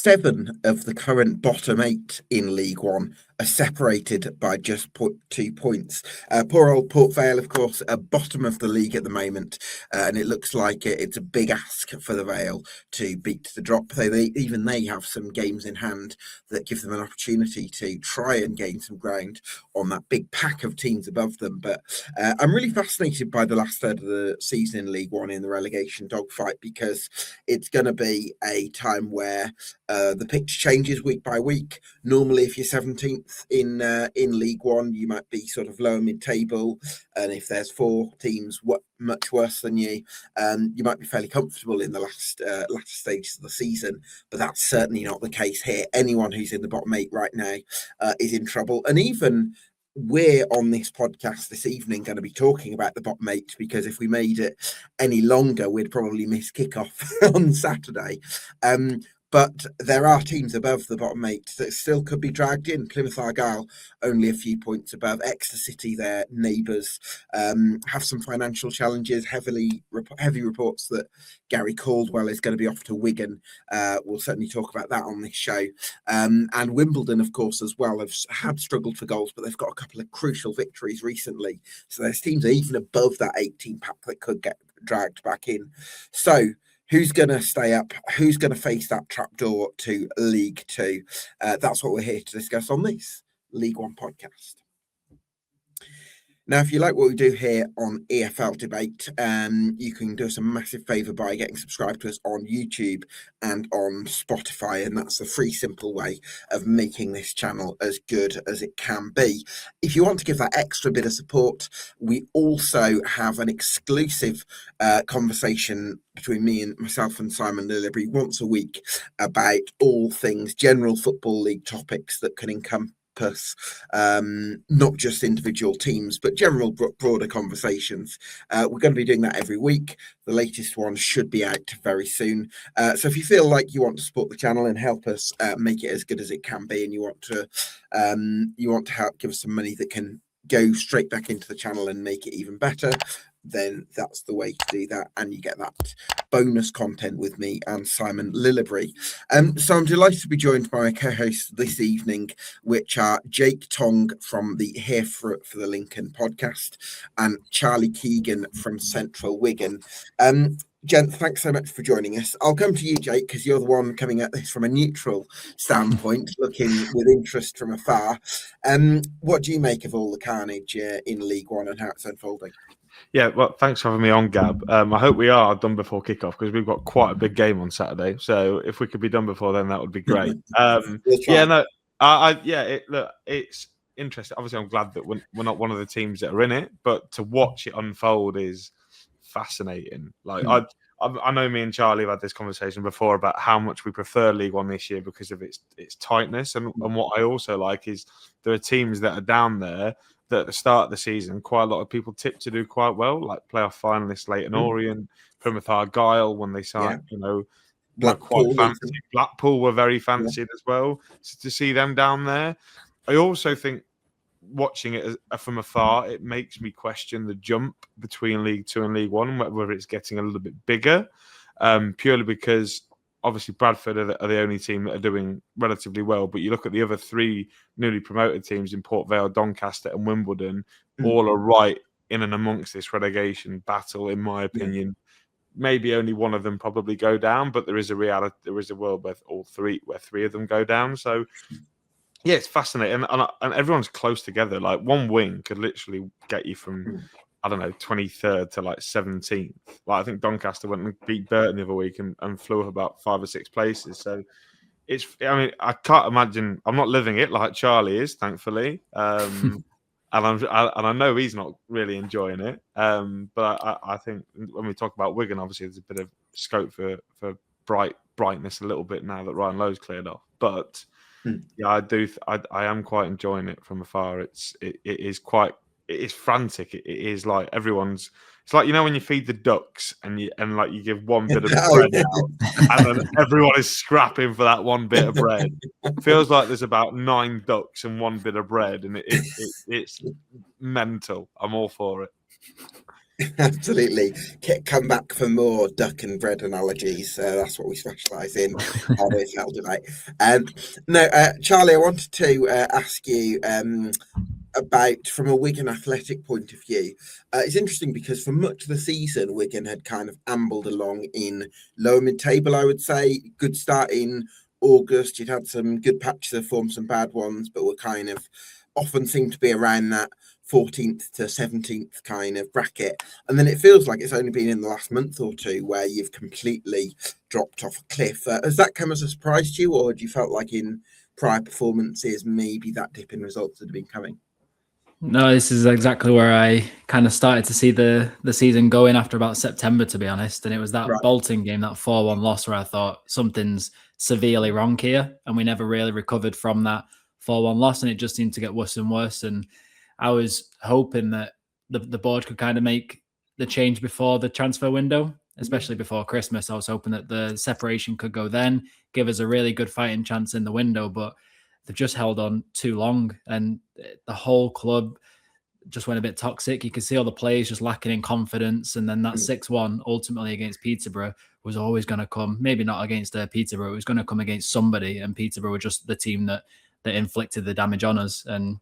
7 of the current bottom 8 in League One are separated by just 2 points. Poor old Port Vale, of course, at bottom of the league at the moment, and it looks like it's a big ask for the Vale to beat the drop. Even they have some games in hand that give them an opportunity to try and gain some ground on that big pack of teams above them. But I'm really fascinated by the last third of the season in League One in the relegation dogfight, because it's going to be a time where the pitch changes week by week. Normally, if you're 17th in League One, you might be sort of lower mid-table, and if there's 4 teams much worse than you, you might be fairly comfortable in the latter stages of the season. But that's certainly not the case here. Anyone who's in the bottom 8 right now is in trouble, and even we're on this podcast this evening going to be talking about the bottom 8, because if we made it any longer, we'd probably miss kickoff on Saturday. But there are teams above the bottom 8 that still could be dragged in. Plymouth Argyle, only a few points above. Exeter City, their neighbours, have some financial challenges. Heavy reports that Gary Caldwell is going to be off to Wigan. We'll certainly talk about that on this show. And Wimbledon, of course, as well, have struggled for goals, but they've got a couple of crucial victories recently. So there's teams even above that 18 pack that could get dragged back in. So who's going to stay up? Who's going to face that trapdoor to League Two? That's what we're here to discuss on this League One podcast. Now, if you like what we do here on EFL Debate, you can do us a massive favour by getting subscribed to us on YouTube and on Spotify, and that's a free, simple way of making this channel as good as it can be. If you want to give that extra bit of support, we also have an exclusive conversation between myself and Simon Lillibury once a week about all things general Football League topics that can encompass not just individual teams, but general broader conversations. We're going to be doing that every week. The latest one should be out very soon. So if you feel like you want to support the channel and help us make it as good as it can be, and you want to help give us some money that can go straight back into the channel and make it even better, then that's the way to do that, and you get that bonus content with me and Simon Lillibury. So I'm delighted to be joined by my co-hosts this evening, which are Jake Tong from the Here for the Lincoln podcast and Charlie Keegan from Central Wigan. Gent, thanks so much for joining us. I'll come to you, Jake, because you're the one coming at this from a neutral standpoint, looking with interest from afar. What do you make of all the carnage in League One and how it's unfolding? Yeah, well, thanks for having me on, Gab. I hope we are done before kickoff, because we've got quite a big game on Saturday. So if we could be done before then, that would be great. It's interesting. Obviously, I'm glad that we're not one of the teams that are in it, but to watch it unfold is fascinating. I know me and Charlie have had this conversation before about how much we prefer League One this year because of its tightness. And what I also like is there are teams that are down there that at the start of the season, quite a lot of people tipped to do quite well, like playoff finalists Leyton Orient, Plymouth Argyle, when they signed, were quite fancy. Blackpool were very fancied as well. So to see them down there, I also think watching it from afar, it makes me question the jump between League Two and League One, whether it's getting a little bit bigger, purely because obviously Bradford are the only team that are doing relatively well. But you look at the other 3 newly promoted teams in Port Vale, Doncaster and Wimbledon, all are right in and amongst this relegation battle, in my opinion. Maybe only one of them probably go down, but there is a reality. There is a world where 3 of them go down. So yeah, it's fascinating, and everyone's close together. Like one win could literally get you from, I don't know, 23rd to like 17th. Like I think Doncaster went and beat Burton the other week and flew up about 5 or 6 places. So I can't imagine. I'm not living it like Charlie is, thankfully. And I know he's not really enjoying it. But I think when we talk about Wigan, obviously there's a bit of scope for brightness a little bit now that Ryan Lowe's cleared off. But yeah, I am quite enjoying it from afar. It is frantic. It is like everyone's. It's like, when you feed the ducks and you give one bit of bread out, and then everyone is scrapping for that one bit of bread. It feels like there's about 9 ducks and 1 bit of bread, and it's mental. I'm all for it. Absolutely. Come back for more duck and bread analogies. That's what we specialise in on EFL Debate. No, Charlie, I wanted to ask you about, from a Wigan Athletic point of view. It's interesting because for much of the season, Wigan had kind of ambled along in lower mid-table, I would say. Good start in August. You'd had some good patches of form, some bad ones, but were kind of often seemed to be around that 14th to 17th kind of bracket. And then it feels like it's only been in the last month or two where you've completely dropped off a cliff. Has that come as a surprise to you, or do you felt like in prior performances maybe that dip in results had been coming? No, this is exactly where I kind of started to see the season going after about September, to be honest. And it was that Right. Bolton game, that 4-1 loss, where I thought something's severely wrong here. And we never really recovered from that 4-1 loss. And it just seemed to get worse and worse. And I was hoping that the board could kind of make the change before the transfer window, especially before Christmas. I was hoping that the separation could go then, give us a really good fighting chance in the window. But they've just held on too long, and the whole club just went a bit toxic. You could see all the players just lacking in confidence, and then that 6-1 ultimately against Peterborough was always going to come. Maybe not against Peterborough; it was going to come against somebody, and Peterborough were just the team that inflicted the damage on us. And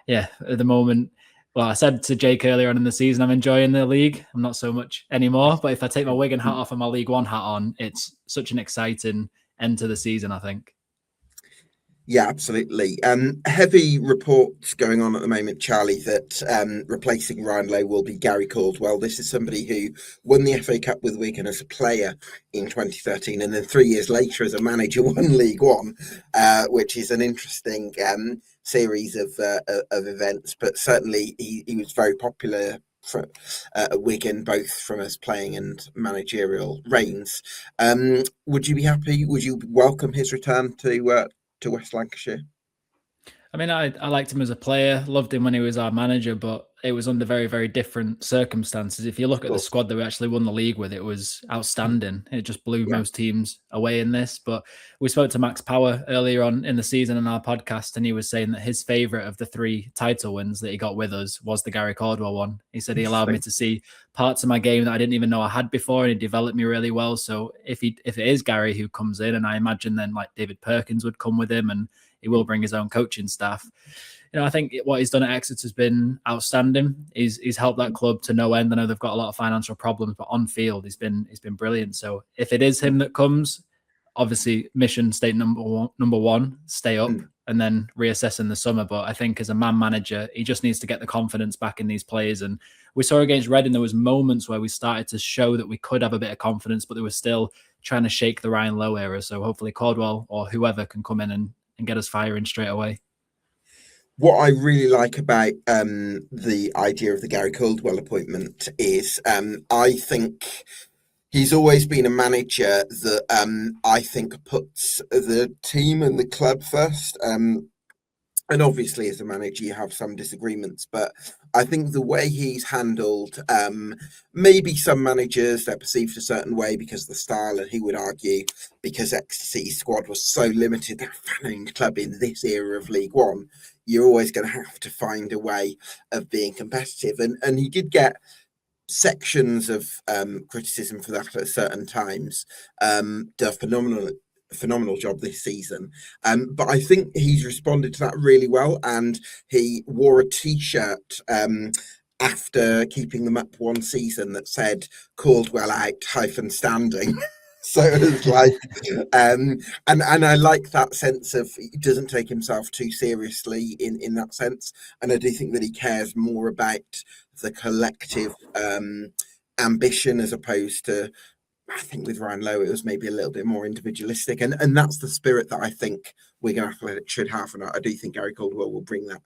yeah, at the moment, well, I said to Jake earlier on in the season, I'm enjoying the league. I'm not so much anymore, but if I take my Wigan hat off and my League One hat on, it's such an exciting end to the season, I think. Yeah, absolutely. Heavy reports going on at the moment, Charlie, that replacing Ryan Lowe will be Gary Caldwell. This is somebody who won the FA Cup with Wigan as a player in 2013, and then 3 years later as a manager won League One, which is an interesting series of events. But certainly he was very popular for Wigan, both from his playing and managerial reigns. Would you be happy? Would you welcome his return to West Lancashire? I mean, I liked him as a player, loved him when he was our manager, but it was under very, very different circumstances. If you look at the squad that we actually won the league with, it was outstanding. It just blew most teams away in this. But we spoke to Max Power earlier on in the season on our podcast, and he was saying that his favourite of the 3 title wins that he got with us was the Gary Caldwell one. He said he allowed me to see parts of my game that I didn't even know I had before, and he developed me really well. So if it is Gary who comes in, and I imagine then like David Perkins would come with him, and he will bring his own coaching staff. You know, I think what he's done at Exeter has been outstanding. He's helped that club to no end. I know they've got a lot of financial problems, but on field, he's been brilliant. So if it is him that comes, obviously mission state number one, stay up and then reassess in the summer. But I think as a man manager, he just needs to get the confidence back in these players. And we saw against Reading, there was moments where we started to show that we could have a bit of confidence, but they were still trying to shake the Ryan Lowe era. So hopefully Caldwell or whoever can come in and get us firing straight away. What I really like about the idea of the Gary Caldwell appointment is I think he's always been a manager that I think puts the team and the club first. And obviously, as a manager, you have some disagreements, but I think the way he's handled maybe some managers, they're perceived a certain way because of the style, and he would argue because Exeter's squad was so limited, they're a fan-owned club in this era of League One, you're always going to have to find a way of being competitive. And he did get sections of criticism for that at certain times. The phenomenal job this season, but I think he's responded to that really well, and he wore a t-shirt after keeping them up one season that said Caldwell out -standing. So it was like and I like that sense of he doesn't take himself too seriously in that sense, and I do think that he cares more about the collective ambition as opposed to, I think with Ryan Lowe, it was maybe a little bit more individualistic, and that's the spirit that I think Wigan Athletic should have, and I do think Gary Caldwell will bring that.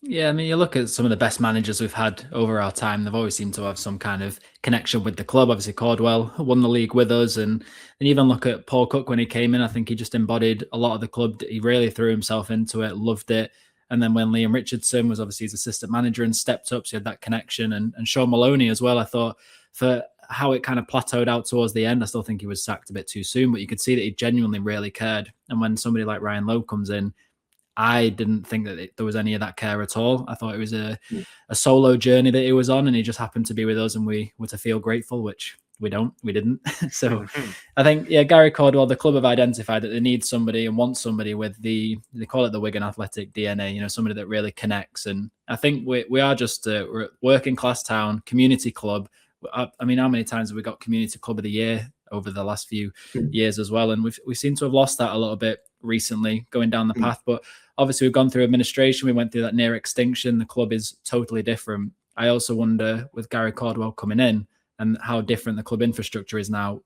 Yeah, I mean, you look at some of the best managers we've had over our time, they've always seemed to have some kind of connection with the club. Obviously, Caldwell won the league with us. And even look at Paul Cook when he came in, I think he just embodied a lot of the club. He really threw himself into it, loved it. And then when Liam Richardson was obviously his assistant manager and stepped up, so he had that connection. And Sean Maloney as well, I thought, for how it kind of plateaued out towards the end, I still think he was sacked a bit too soon, but you could see that he genuinely really cared. And when somebody like Ryan Lowe comes in, I didn't think that there was any of that care at all. I thought it was a solo journey that he was on, and he just happened to be with us, and we were to feel grateful, which we didn't. So I think, Gary Caldwell, the club have identified that they need somebody and want somebody with they call it the Wigan Athletic DNA, somebody that really connects. And I think we are just we're a working class town, community club. I mean, how many times have we got community club of the year over the last few years as well? And we seem to have lost that a little bit recently going down the path. But obviously we've gone through administration. We went through that near extinction. The club is totally different. I also wonder, with Gary Caldwell coming in, and how different the club infrastructure is now,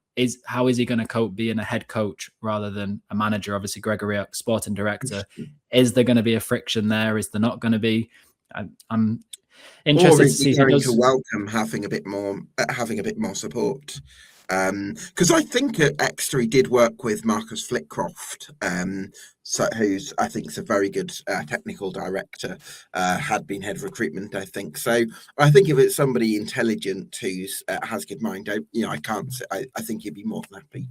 how is he going to cope being a head coach rather than a manager? Obviously, Gregory, sporting director. Is there going to be a friction there? Is there not going to be? I'm interested to see if he does. To welcome having a bit more support. Because I think at Exeter he did work with Marcus Flitcroft, who's I think is a very good technical director, had been head of recruitment, I think. So I think if it's somebody intelligent who's has good mind, I think he'd be more than happy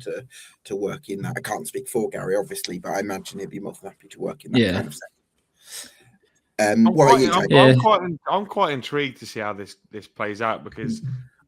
to work in that. I can't speak for Gary, obviously, but I imagine he'd be more than happy to work in that kind of setting. I'm quite intrigued to see how this plays out, because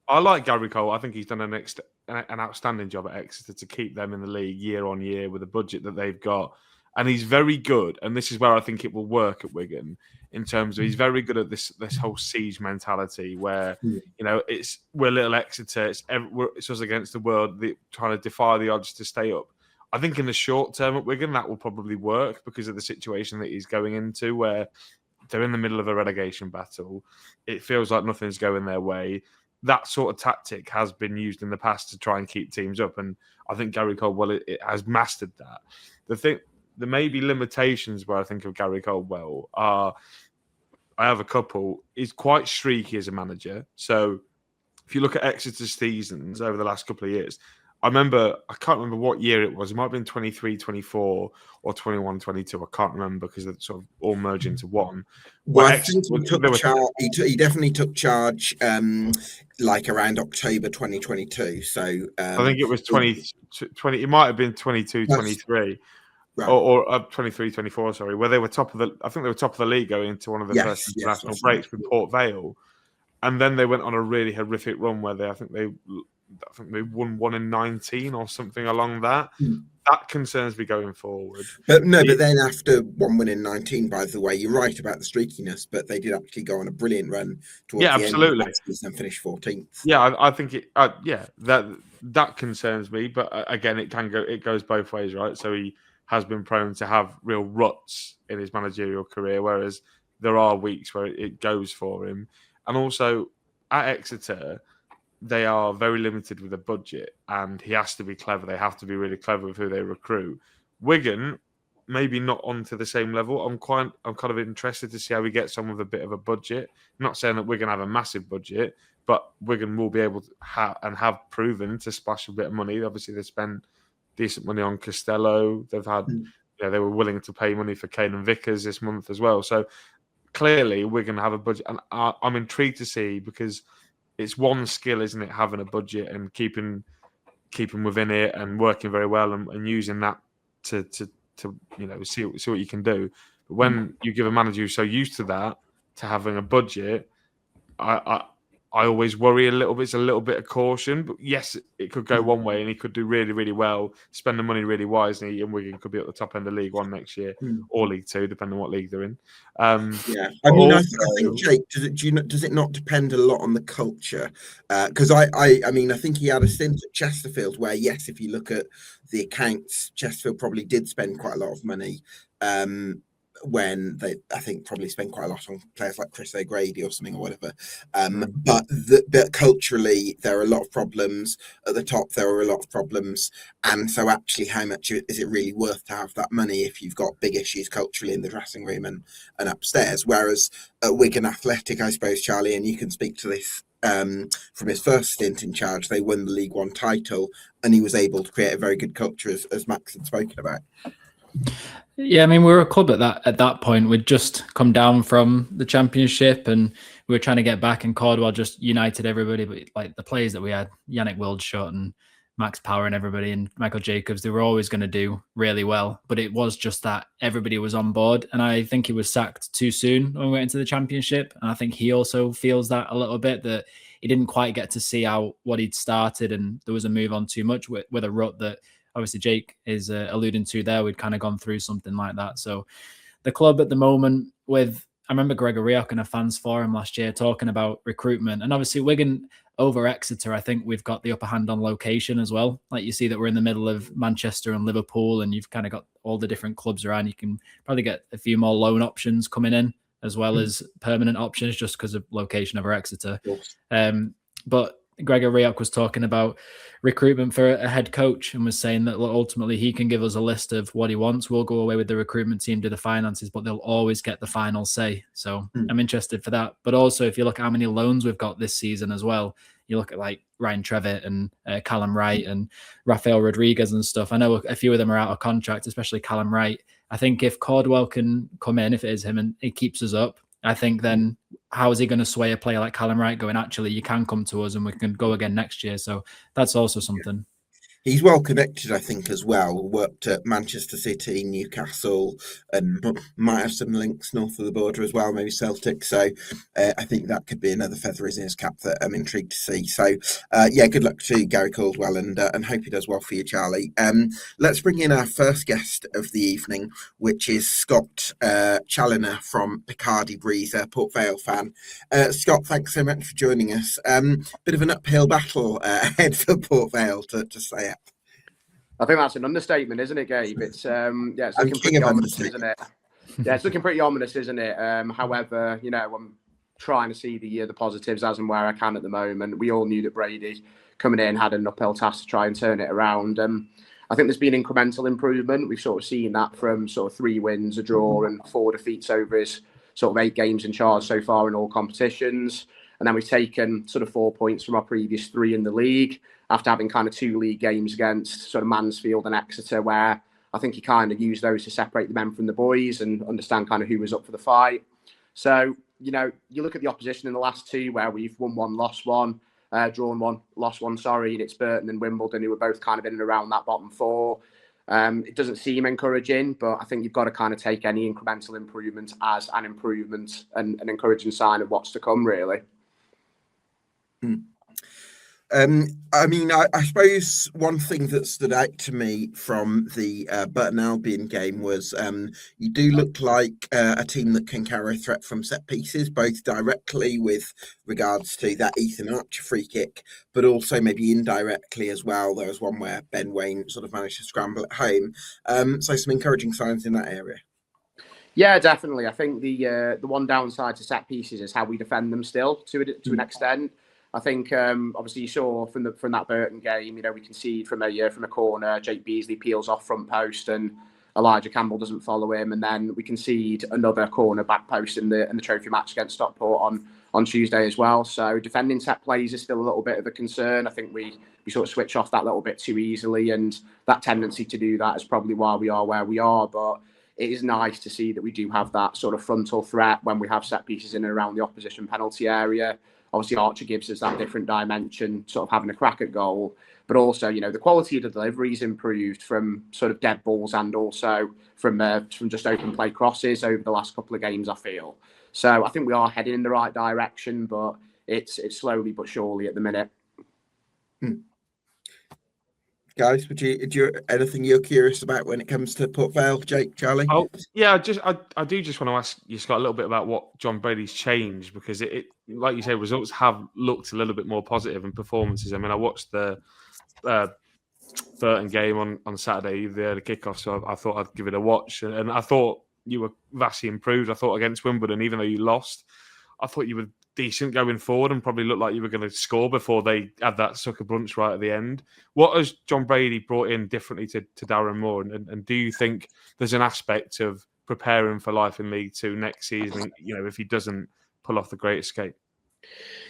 I like Gary Cole. I think he's done an outstanding job at Exeter to keep them in the league year on year with the budget that they've got. And he's very good. And this is where I think it will work at Wigan, in terms of he's very good at this whole siege mentality where, we're little Exeter. It's us against the world, trying to defy the odds to stay up. I think in the short term at Wigan, that will probably work because of the situation that he's going into, where they're in the middle of a relegation battle. It feels like nothing's going their way. That sort of tactic has been used in the past to try and keep teams up. And I think Gary Caldwell it has mastered that. There may be limitations where I think of Gary Caldwell are, I have a couple. He's quite streaky as a manager. So if you look at Exeter's seasons over the last couple of years, I can't remember what year it was. It might have been 23-24 or 21-22. I can't remember because they sort of all merged into one. Well, I think he definitely took charge like around October 2022. So I think it was 20. It might have been 22-23. Right. Or 23-24, sorry, where they were top of the league going into one of the first international breaks with Port Vale. And then they went on a really horrific run where I think they won 1 in 19 or something along that. That concerns me going forward. But then after 1 win in 19, by the way, you're right about the streakiness, but they did actually go on a brilliant run towards the absolutely. End of the season and finish 14th. Yeah, I think that concerns me. But again, it goes both ways, right? So he has been prone to have real ruts in his managerial career, whereas there are weeks where it goes for him. And also at Exeter, they are very limited with a budget, and he has to be clever. They have to be really clever with who they recruit. Wigan, maybe not onto the same level. I'm kind of interested to see how we get some with a bit of a budget. I'm not saying that Wigan have a massive budget, but Wigan will be able to have proven to splash a bit of money. Obviously, they spent decent money on Costello. They've had, they were willing to pay money for Kane and Vickers this month as well. So clearly, Wigan have a budget, and I'm intrigued to see, because it's one skill, isn't it, having a budget and keeping within it and working very well and using that to see what you can do. But when you give a manager who's so used to that, to having a budget, I always worry a little bit. It's a little bit of caution, but yes, it could go one way, and he could do really, really well, spend the money really wisely, and Wigan could be at the top end of League One next year or League Two, depending on what league they're in. I mean, I think, Jake, does it not depend a lot on the culture? Because I think he had a stint at Chesterfield where, yes, if you look at the accounts, Chesterfield probably did spend quite a lot of money. When they, I think, probably spend quite a lot on players like Chris O'Grady or something or whatever. But culturally, there are a lot of problems. At the top, there are a lot of problems. And so actually, how much is it really worth to have that money if you've got big issues culturally in the dressing room and upstairs? Whereas at Wigan Athletic, I suppose, Charlie, and you can speak to this from his first stint in charge, they won the League One title, and he was able to create a very good culture, as Max had spoken about. Yeah, I mean, we were a club at that point. We'd just come down from the Championship, and we were trying to get back. And Caldwell just united everybody. But like the players that we had, Yannick Wildschut and Max Power and everybody and Michael Jacobs, they were always going to do really well. But it was just that everybody was on board. And I think he was sacked too soon when we went into the championship. And I think he also feels that a little bit, that he didn't quite get to see out what he'd started. And there was a move on too much with a rut that obviously Jake is alluding to there. We'd kind of gone through something like that. So the club at the moment I remember Gregor Rioch in a fans forum last year talking about recruitment, and obviously Wigan over Exeter, I think we've got the upper hand on location as well. Like you see that we're in the middle of Manchester and Liverpool, and you've kind of got all the different clubs around. You can probably get a few more loan options coming in as well as permanent options just because of location over Exeter. But Gregor Rioch was talking about recruitment for a head coach and was saying that ultimately he can give us a list of what he wants. We'll go away with the recruitment team, do the finances, but they'll always get the final say. So I'm interested for that. But also, if you look at how many loans we've got this season as well, you look at like Ryan Trevitt and Callum Wright and Rafael Rodriguez and stuff. I know a few of them are out of contract, especially Callum Wright. I think if Cordwell can come in, if it is him and he keeps us up, I think then how is he going to sway a player like Callum Wright going, actually, you can come to us and we can go again next year. So that's also something. He's well connected, I think, as well. Worked at Manchester City, Newcastle, and might have some links north of the border as well, maybe Celtic. So I think that could be another feather in his cap that I'm intrigued to see. So yeah, good luck to Gary Caldwell and hope he does well for you, Charlie. Let's bring in our first guest of the evening, which is Scott Challoner from Picardy Breezer, Port Vale fan. Scott, thanks so much for joining us. Bit of an uphill battle ahead for Port Vale to say it. I think that's an understatement, isn't it, Gabe? It's it's looking pretty ominous, isn't it? Yeah, it's looking pretty ominous, isn't it? However, I'm trying to see the positives as and where I can at the moment. We all knew that Brady coming in had an uphill task to try and turn it around. I think there's been incremental improvement. We've sort of seen that from sort of 3 wins, a draw, and 4 defeats over his sort of 8 games in charge so far in all competitions. And then we've taken sort of 4 points from our previous 3 in the league, after having kind of 2 league games against sort of Mansfield and Exeter, where I think he kind of used those to separate the men from the boys and understand kind of who was up for the fight. So, you look at the opposition in the last 2 where we've won 1, lost 1, drawn 1, lost 1, and it's Burton and Wimbledon who were both kind of in and around that bottom 4. It doesn't seem encouraging, but I think you've got to kind of take any incremental improvement as an improvement and an encouraging sign of what's to come, really. I suppose one thing that stood out to me from the Burton Albion game was you do look like a team that can carry a threat from set pieces, both directly with regards to that Ethan Archer free kick, but also maybe indirectly as well. There was one where Ben Waine sort of managed to scramble at home. So some encouraging signs in that area. Yeah, definitely. I think the one downside to set pieces is how we defend them still to an extent. I think obviously you saw from that Burton game, we concede from a corner. Jake Beasley peels off front post and Elijah Campbell doesn't follow him, and then we concede another corner back post in the trophy match against Stockport on Tuesday as well. So defending set plays is still a little bit of a concern. I think we sort of switch off that little bit too easily, and that tendency to do that is probably why we are where we are. But it is nice to see that we do have that sort of frontal threat when we have set pieces in and around the opposition penalty area. Obviously, Archer gives us that different dimension, sort of having a crack at goal. But also, the quality of the delivery's improved from sort of dead balls and also from just open play crosses over the last couple of games, I feel. So I think we are heading in the right direction, but it's slowly but surely at the minute. Guys, anything you're curious about when it comes to Port Vale, Jake, Charlie? Oh yeah, I do just want to ask you, Scott, a little bit about what John Brady's changed, because it like you say, results have looked a little bit more positive and performances. I mean, I watched the Burton game on Saturday, the kickoff, so I thought I'd give it a watch, and I thought you were vastly improved. I thought against Wimbledon, even though you lost, I thought you were decent going forward and probably looked like you were going to score before they had that sucker brunch right at the end. What has John Brady brought in differently to Darren Moore? And do you think there's an aspect of preparing for life in League Two next season, if he doesn't pull off the great escape?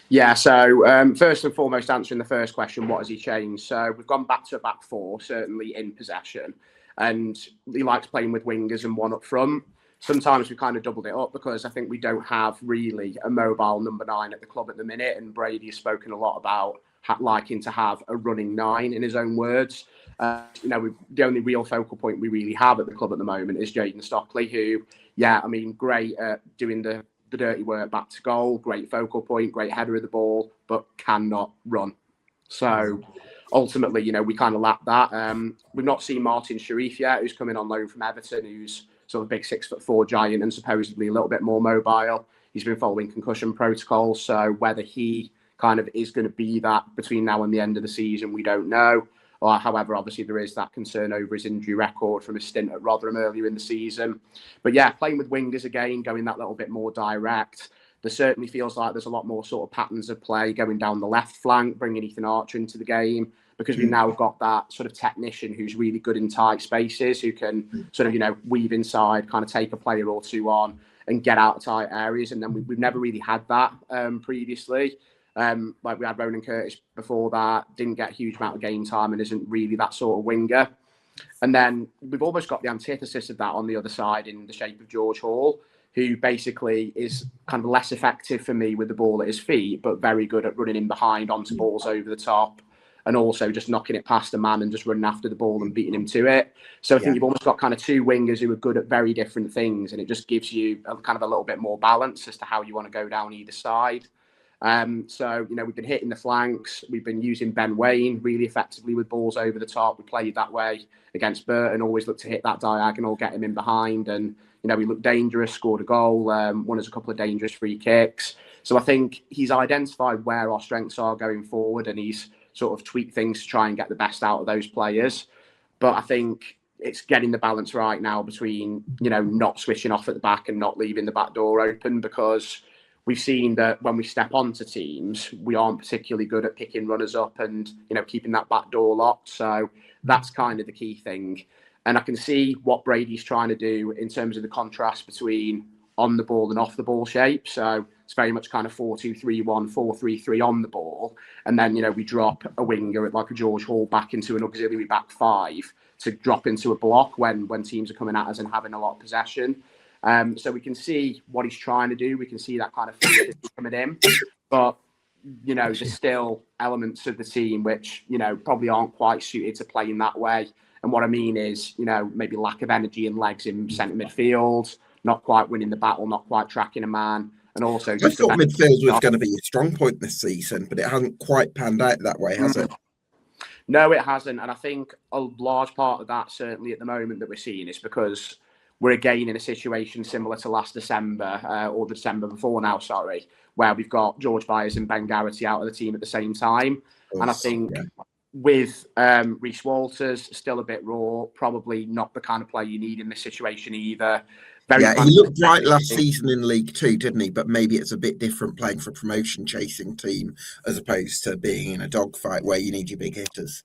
Yeah, so first and foremost, answering the first question, what has he changed? So we've gone back to a back 4, certainly in possession. And he likes playing with wingers and 1 up front. Sometimes we kind of doubled it up because I think we don't have really a mobile number 9 at the club at the minute. And Brady has spoken a lot about liking to have a running 9, in his own words. The only real focal point we really have at the club at the moment is Jayden Stockley, who, great at doing the dirty work back to goal, great focal point, great header of the ball, but cannot run. So ultimately, we kind of lack that. We've not seen Martin Sharif yet, who's coming on loan from Everton, who's sort of a big 6'4" giant and supposedly a little bit more mobile. He's been following concussion protocols, so whether he kind of is going to be that between now and the end of the season, we don't know. However, obviously there is that concern over his injury record from his stint at Rotherham earlier in the season. But yeah, playing with wingers again, going that little bit more direct. There certainly feels like there's a lot more sort of patterns of play going down the left flank, bringing Ethan Archer into the game, because we've now got that sort of technician who's really good in tight spaces, who can sort of, weave inside, kind of take a player or two on and get out of tight areas. And then we've never really had that previously. Like we had Ronan Curtis before that, didn't get a huge amount of game time and isn't really that sort of winger. And then we've almost got the antithesis of that on the other side in the shape of George Hall, who basically is kind of less effective for me with the ball at his feet, but very good at running in behind onto balls over the top, and also just knocking it past a man and just running after the ball and beating him to it. So I think you've almost got kind of two wingers who are good at very different things, and it just gives you kind of a little bit more balance as to how you want to go down either side. So, we've been hitting the flanks. We've been using Ben Waine really effectively with balls over the top. We played that way against Burton, always looked to hit that diagonal, get him in behind. And, we looked dangerous, scored a goal, won us a couple of dangerous free kicks. So I think he's identified where our strengths are going forward, and he's sort of tweaked things to try and get the best out of those players. But I think it's getting the balance right now between, not switching off at the back and not leaving the back door open, because we've seen that when we step onto teams, we aren't particularly good at picking runners up and, keeping that back door locked. So that's kind of the key thing. And I can see what Brady's trying to do in terms of the contrast between on the ball and off the ball shape. So it's very much kind of 4-2-3-1, 4-3-3 on the ball. And then, we drop a winger like a George Hall back into an auxiliary back 5 to drop into a block when teams are coming at us and having a lot of possession. So we can see what he's trying to do. We can see that kind of fluidity coming in. But, there's still elements of the team which, probably aren't quite suited to playing that way. And what I mean is, maybe lack of energy and legs in centre midfield, not quite winning the battle, not quite tracking a man. And also, I thought midfield was going to be a strong point this season, but it hasn't quite panned out that way, has it? No, it hasn't. And I think a large part of that, certainly at the moment that we're seeing, is because we're again in a situation similar to last December, or the December before now, where we've got George Byers and Ben Garrity out of the team at the same time. And I think with Reece Walters, still a bit raw, probably not the kind of player you need in this situation either. He looked right last season in League Two, didn't he? But maybe it's a bit different playing for a promotion-chasing team as opposed to being in a dogfight where you need your big hitters.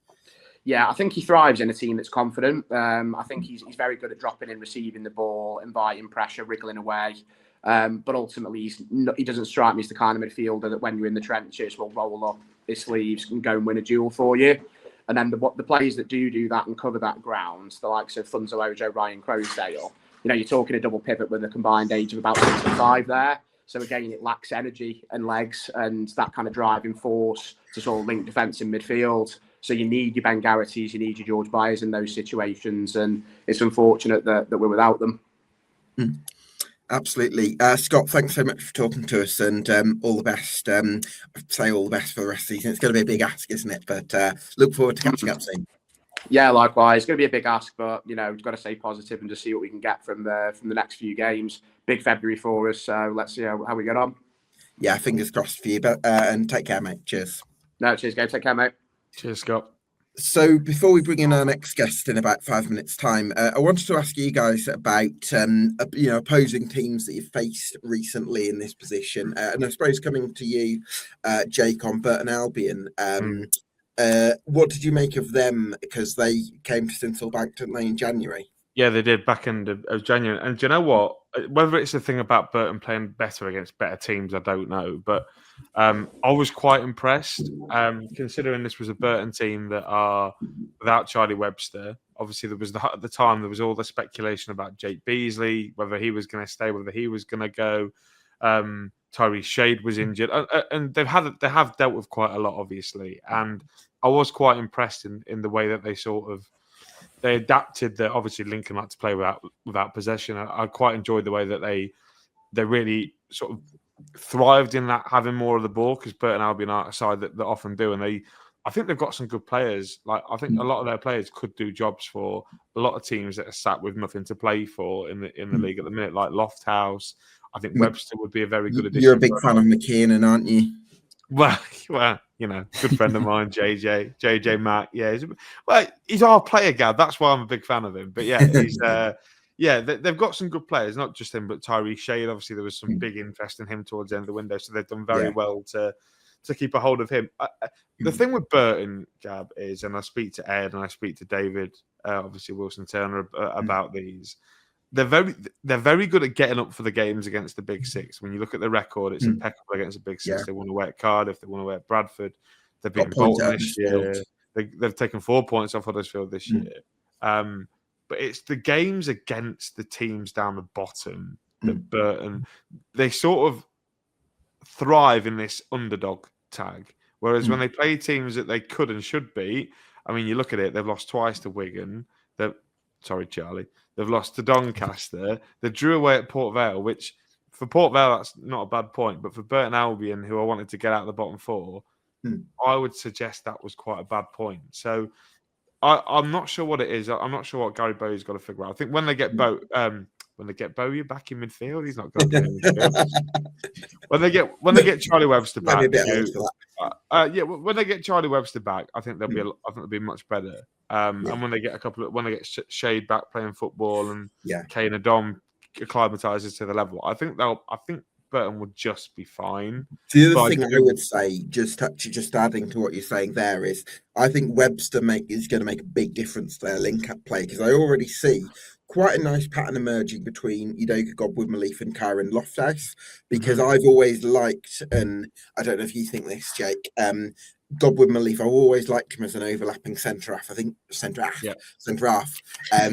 Yeah, I think he thrives in a team that's confident. I think he's very good at dropping in, receiving the ball, inviting pressure, wriggling away. But ultimately, he doesn't strike me as the kind of midfielder that when you're in the trenches will roll up his sleeves and go and win a duel for you. And then the players that do that and cover that ground, the likes of Funzo Ojo, Ryan Crowsdale, you're talking a double pivot with a combined age of about 65 there. So again, it lacks energy and legs and that kind of driving force to sort of link defence in midfield. So you need your Ben Garrity's, you need your George Byers in those situations, and it's unfortunate that we're without them. Absolutely. Scott, thanks so much for talking to us, and all the best. I'd say all the best for the rest of the season. It's going to be a big ask, isn't it? But look forward to catching up soon. Yeah, likewise. It's going to be a big ask, but, we've got to stay positive and just see what we can get from the next few games. Big February for us, so let's see how we get on. Yeah, fingers crossed for you, but and take care, mate. Cheers. No, cheers, Gabe. Take care, mate. Cheers, Scott. So before we bring in our next guest in about 5 minutes' time, I wanted to ask you guys about opposing teams that you've faced recently in this position, and I suppose coming to you, Jake, on Burton Albion. What did you make of them? Because they came to Sincil-Bank, didn't they, in January? Yeah, they did back end of January. And do you know what? Whether it's a thing about Burton playing better against better teams, I don't know. But I was quite impressed, considering this was a Burton team that are without Charlie Webster. Obviously, there was at the time there was all the speculation about Jake Beasley, whether he was going to stay, whether he was going to go. Tyrese Shade was injured, and they have dealt with quite a lot, obviously. And I was quite impressed in the way that they adapted. That obviously Lincoln like to play without possession. I quite enjoyed the way that they really sort of thrived in that, having more of the ball, because Burton Albion are a side that often do, and I think they've got some good players. Like, I think a lot of their players could do jobs for a lot of teams that are sat with nothing to play for in the league at the minute, like Lofthouse. I think Webster would be a very good addition. You're a big fan of McKiernan, aren't you? Well, good friend of mine, JJ Mack. Yeah, he's our player, Gab. That's why I'm a big fan of him. But yeah, he's they've got some good players, not just him, but Tyrese Shade. Obviously, there was some big interest in him towards the end of the window, so they've done very well to keep a hold of him. The thing with Burton, Gab, is, and I speak to Ed and I speak to David, obviously Wilson Turner, about these. They're very good at getting up for the games against the Big Six. When you look at the record, it's impeccable against the Big Six. They won away at Cardiff, they won away at Bradford. They've beaten Bolton this year. They've taken 4 points off Huddersfield this year. But it's the games against the teams down the bottom that Burton, they sort of thrive in this underdog tag. Whereas when they play teams that they could and should beat, I mean, you look at it, they've lost twice to Wigan. Sorry, Charlie. They've lost to Doncaster. They drew away at Port Vale, which for Port Vale, that's not a bad point. But for Burton Albion, who I wanted to get out of the bottom four, I would suggest that was quite a bad point. So I'm not sure what it is. I'm not sure what Gary Bowye's got to figure out. I think when they get Bowye back in midfield, he's not going to be in midfield. when they get Charlie Webster back, when they get Charlie Webster back, I think they'll be much better. And when they get Shade back playing football and Kane and Dom acclimatises to the level, I think Burton would just be fine. The other thing I would say, just adding to what you're saying there, is I think Webster is going to make a big difference to their link-up play, because I already see quite a nice pattern emerging between Udoka Godwin-Malief and Kyron Lofthouse, because I've always liked, and I don't know if you think this, Jake, Godwin-Malief, I've always liked him as an overlapping centre half. I think centre half. I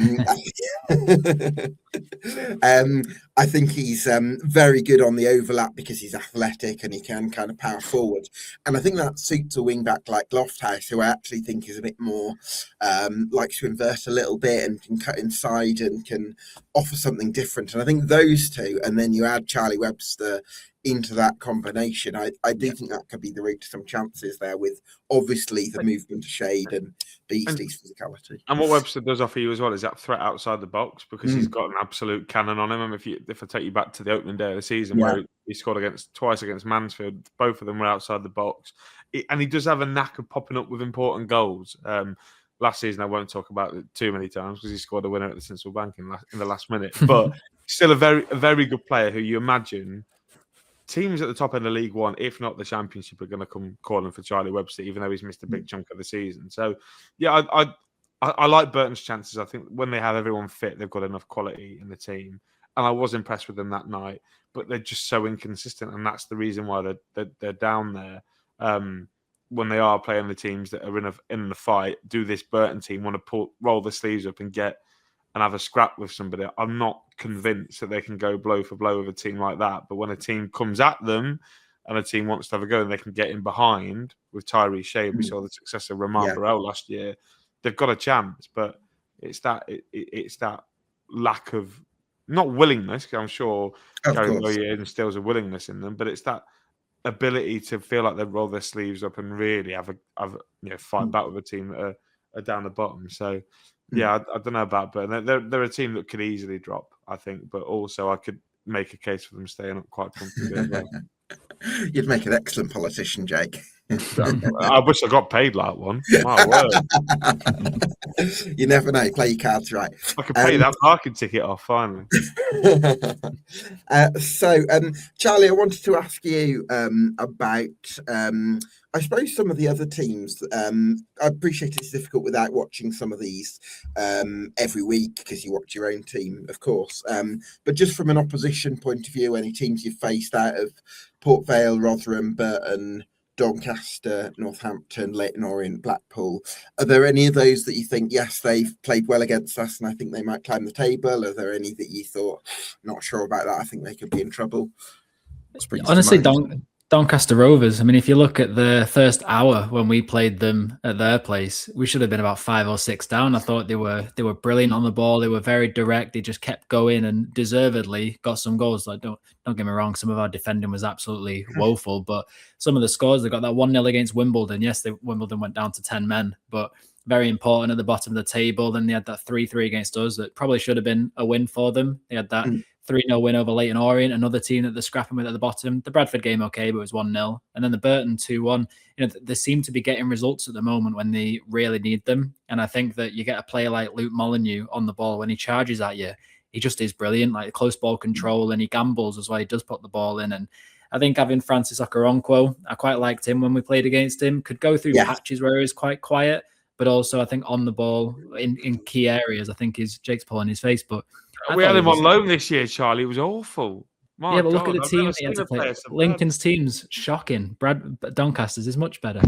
think he's very good on the overlap because he's athletic and he can kind of power forward. And I think that suits a wing back like Lofthouse, who I actually think is a bit more likes to invert a little bit and can cut inside and can offer something different. And I think those two, and then you add Charlie Webster into that combination, I do think that could be the route to some chances there, with obviously the movement to Shade and Beasley's physicality. And what Webster does offer you as well is that threat outside the box, because he's got an absolute cannon on him. And if I take you back to the opening day of the season where he scored twice against Mansfield, both of them were outside the box. And he does have a knack of popping up with important goals. Last season, I won't talk about it too many times because he scored a winner at the Central Bank in the last minute. But still a very good player who you imagine teams at the top end of League One, if not the Championship, are going to come calling for Charlie Webster, even though he's missed a big chunk of the season. So, yeah, I like Burton's chances. I think when they have everyone fit, they've got enough quality in the team. And I was impressed with them that night, but they're just so inconsistent, and that's the reason why they're down there. When they are playing the teams that are in the fight, do this Burton team want to roll the sleeves up and have a scrap with somebody? I'm not convinced that they can go blow for blow with a team like that. But when a team comes at them and a team wants to have a go and they can get in behind with Tyrese Shade, we saw the success of Romain Barrel last year, they've got a chance. But it's that lack of, not willingness, because I'm sure Gary Bowye instills a willingness in them, but it's that ability to feel like they roll their sleeves up and really have fight back with a team that are down the bottom. So yeah, I don't know about Burton. They're a team that could easily drop, I think, but also I could make a case for them staying up quite comfortably as well. You'd make an excellent politician, Jake. I wish I got paid like one. My word. You never know. Play your cards right. I could pay that parking ticket off finally. So, Charlie, I wanted to ask you about, I suppose, some of the other teams. I appreciate it's difficult without watching some of these every week because you watch your own team, of course. But just from an opposition point of view, any teams you've faced out of Port Vale, Rotherham, Burton, Doncaster, Northampton, Leyton Orient, Blackpool. Are there any of those that you think, yes, they've played well against us and I think they might climb the table? Are there any that you thought, not sure about that, I think they could be in trouble? Honestly, Doncaster Rovers. I mean, if you look at the first hour when we played them at their place, we should have been about 5 or 6 down. I thought they were brilliant on the ball. They were very direct. They just kept going and deservedly got some goals. Like don't get me wrong, some of our defending was absolutely woeful, but some of the scores, they got that 1-0 against Wimbledon. Yes, Wimbledon went down to 10 men, but very important at the bottom of the table. Then they had that 3-3 against us that probably should have been a win for them. They had that 3-0 win over Leyton Orient, another team that they're scrapping with at the bottom. The Bradford game, okay, but it was 1-0. And then the Burton 2-1. You know, they seem to be getting results at the moment when they really need them. And I think that you get a player like Luke Molineux on the ball, when he charges at you, he just is brilliant, like close ball control, and he gambles as well. He does put the ball in. And I think having Francis Okoronkwo, I quite liked him when we played against him. Could go through patches where he was quite quiet, but also I think on the ball in key areas, I think Jake's pulling his face, but we had him on loan this year, Charlie. It was awful. But look at the team that he had to play. Lincoln's team's shocking. Doncaster's is much better.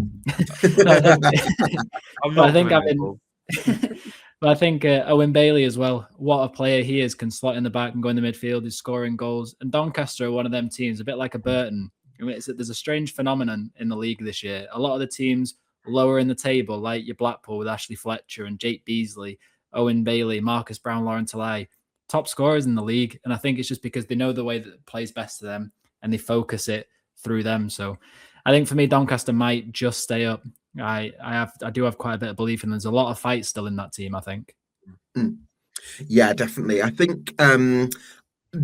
I think Owen Bailey as well. What a player he is! Can slot in the back and go in the midfield. He's scoring goals. And Doncaster are one of them teams, a bit like a Burton. I mean, there's a strange phenomenon in the league this year. A lot of the teams lower in the table, like your Blackpool with Ashley Fletcher and Jake Beasley, Owen Bailey, Marcus Brown, Lauren Talai, top scorers in the league. And I think it's just because they know the way that plays best to them and they focus it through them. So I think for me, Doncaster might just stay up. I do have quite a bit of belief in them. There's a lot of fights still in that team, I think. Yeah, definitely. I think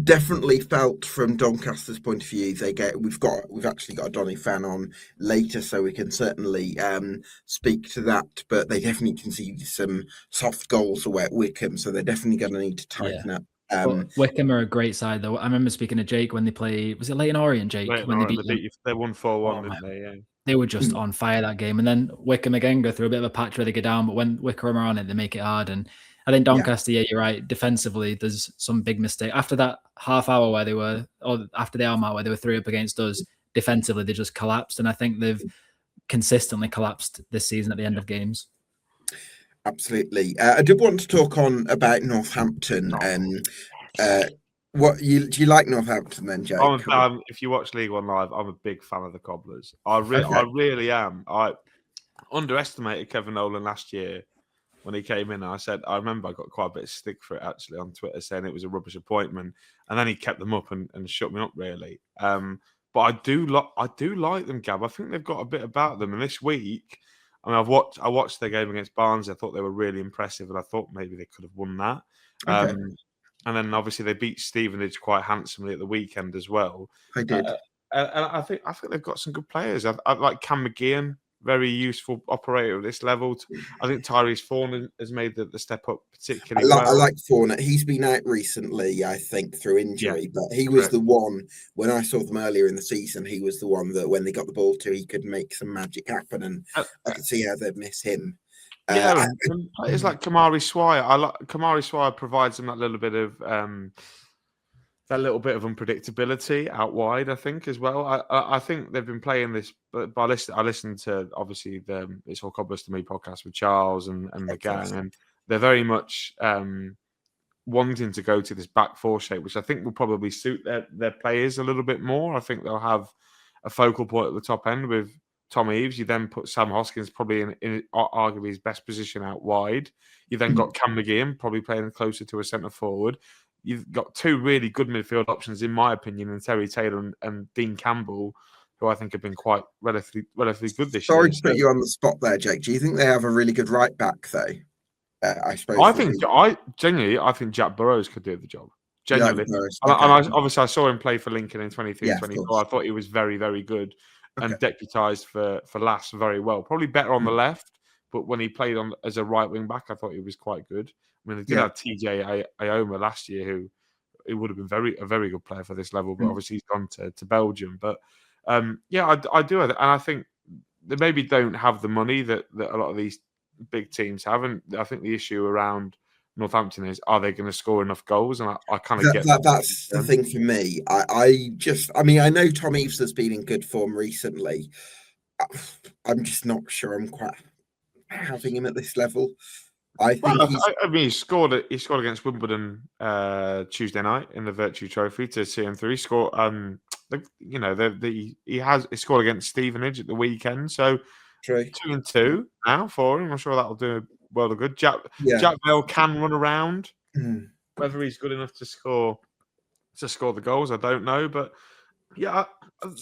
definitely felt from Doncaster's point of view, we've actually got a Donny fan on later, so we can certainly speak to that. But they definitely conceded some soft goals away at Wickham, so they're definitely going to need to tighten up. Wickham are a great side, though. I remember speaking to Jake when they played. Was it Leyton Orient, Jake? When they beat them? They won 4-1, didn't they? Yeah. They were just on fire that game, and then Wickham again go through a bit of a patch where they go down. But when Wickham are on it, they make it hard. And I think Doncaster, you're right. Defensively, there's some big mistake after that half hour where they were, or after the hour mark where they were 3 up against us. Defensively, they just collapsed, and I think they've consistently collapsed this season at the end of games. Absolutely. I did want to talk about Northampton. Do you like Northampton then, Jake? If you watch League One live, I'm a big fan of the Cobblers. I really am. I underestimated Kevin Nolan last year when he came in. I remember I got quite a bit of stick for it actually on Twitter, saying it was a rubbish appointment, and then he kept them up and shut me up really. But I do like them, Gab. I think they've got a bit about them. And this week, I mean, I watched their game against Barnsley. I thought they were really impressive, and I thought maybe they could have won that. And then obviously they beat Stevenage quite handsomely at the weekend as well. I did. And I think they've got some good players. I like Cam McGeehan, very useful operator at this level. I think Tyrese Fawn has made the step up particularly well. I like Fawn. He's been out recently, I think, through injury, but he was the one, when I saw them earlier in the season, he was the one that when they got the ball to, he could make some magic happen, and I could see how they'd miss him. It's like Kamari Swire. Kamari Swire provides them that little bit of unpredictability out wide, I think, as well. I think they've been playing this, but I listened to obviously the It's All Cobblers to Me podcast with Charles and the gang, and they're very much wanting to go to this back four shape, which I think will probably suit their players a little bit more. I think they'll have a focal point at the top end with Tom Eaves. You then put Sam Hoskins probably in arguably his best position out wide. You then got Cam McGeehan probably playing closer to a centre forward. You've got 2 really good midfield options, in my opinion, in Terry Taylor and Dean Campbell, who I think have been quite relatively good this year. Sorry to put you on the spot there, Jake. Do you think they have a really good right back, though? I suppose. I think Jack Burrows could do the job. Genuinely. Obviously, I saw him play for Lincoln in 23-24. I thought he was very, very good. And deputised for Lass very well. Probably better on the left, but when he played as a right wing back, I thought he was quite good. I mean, they did have TJ Ioma last year, who would have been a very good player for this level, but obviously he's gone to Belgium. But I do, and I think they maybe don't have the money that a lot of these big teams have, and I think the issue around Northampton is, are they going to score enough goals? And I kind of get that. That's the thing for me. I know Tom Eaves has been in good form recently. I'm just not sure I'm quite having him at this level. He scored against Wimbledon Tuesday night in the Virtue Trophy to see him through. He scored he scored against Stevenage at the weekend, so True. 2-2 now for him. I'm sure that'll do a world of good. Jack Bell can run around. Whether he's good enough to score the goals, I don't know. But yeah,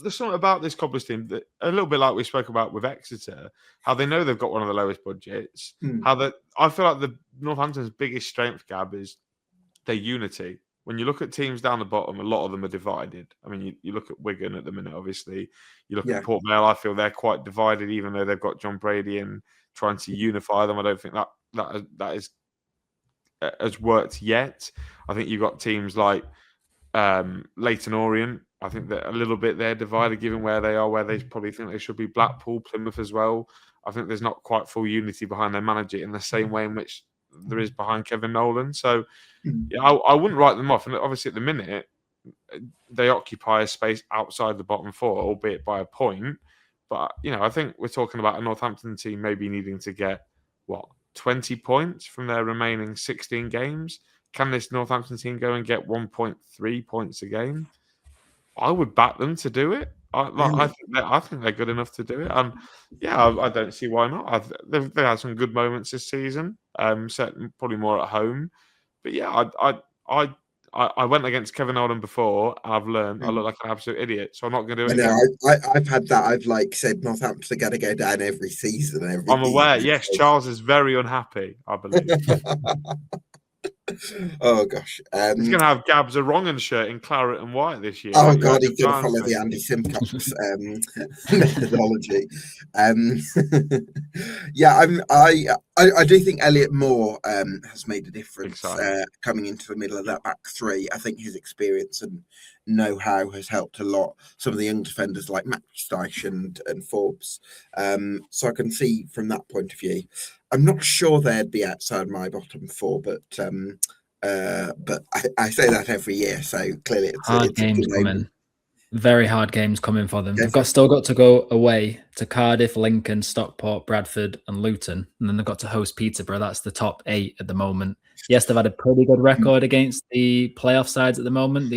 there's something about this Cobblers team that a little bit like we spoke about with Exeter, how they know they've got one of the lowest budgets. I feel like the Northampton's biggest strength, Gab, is their unity. When you look at teams down the bottom, a lot of them are divided. I mean, you look at Wigan at the minute, obviously. You look at Port Vale, I feel they're quite divided, even though they've got John Brady and trying to unify them. I don't think that has worked yet. I think you've got teams like Leyton Orient. I think that a little bit they're divided, given where they are, where they probably think they should be. Blackpool, Plymouth as well. I think there's not quite full unity behind their manager in the same way in which there is behind Kevin Nolan. So yeah, I wouldn't write them off. And obviously at the minute, they occupy a space outside the bottom four, albeit by a point. But, I think we're talking about a Northampton team maybe needing to get, 20 points from their remaining 16 games. Can this Northampton team go and get 1.3 points a game? I would back them to do it. I think they're good enough to do it. And I don't see why not. They've had some good moments this season. Probably more at home. But yeah, I went against Kevin Nolan before. I've learned I look like an absolute idiot, so I'm not going to do it. I've had that. I've said Northampton are going to go down every season. I'm aware. Yes, Charles is very unhappy, I believe. Oh gosh, he's going to have Gabs a Wrongen shirt in claret and white this year. Oh god, he's going to follow the Andy Simcox methodology. I do think Elliot Moore has made a difference coming into the middle of that back three. I think his experience and know-how has helped a lot. Some of the young defenders like Matt Steich and Forbes. So I can see from that point of view. I'm not sure they'd be outside my bottom four, but I say that every year. So clearly, it's hard games coming. Very hard games coming for them. They've still got to go away to Cardiff, Lincoln, Stockport, Bradford, and Luton, and then they've got to host Peterborough. That's the top 8 at the moment. Yes, they've had a pretty good record against the playoff sides at the moment.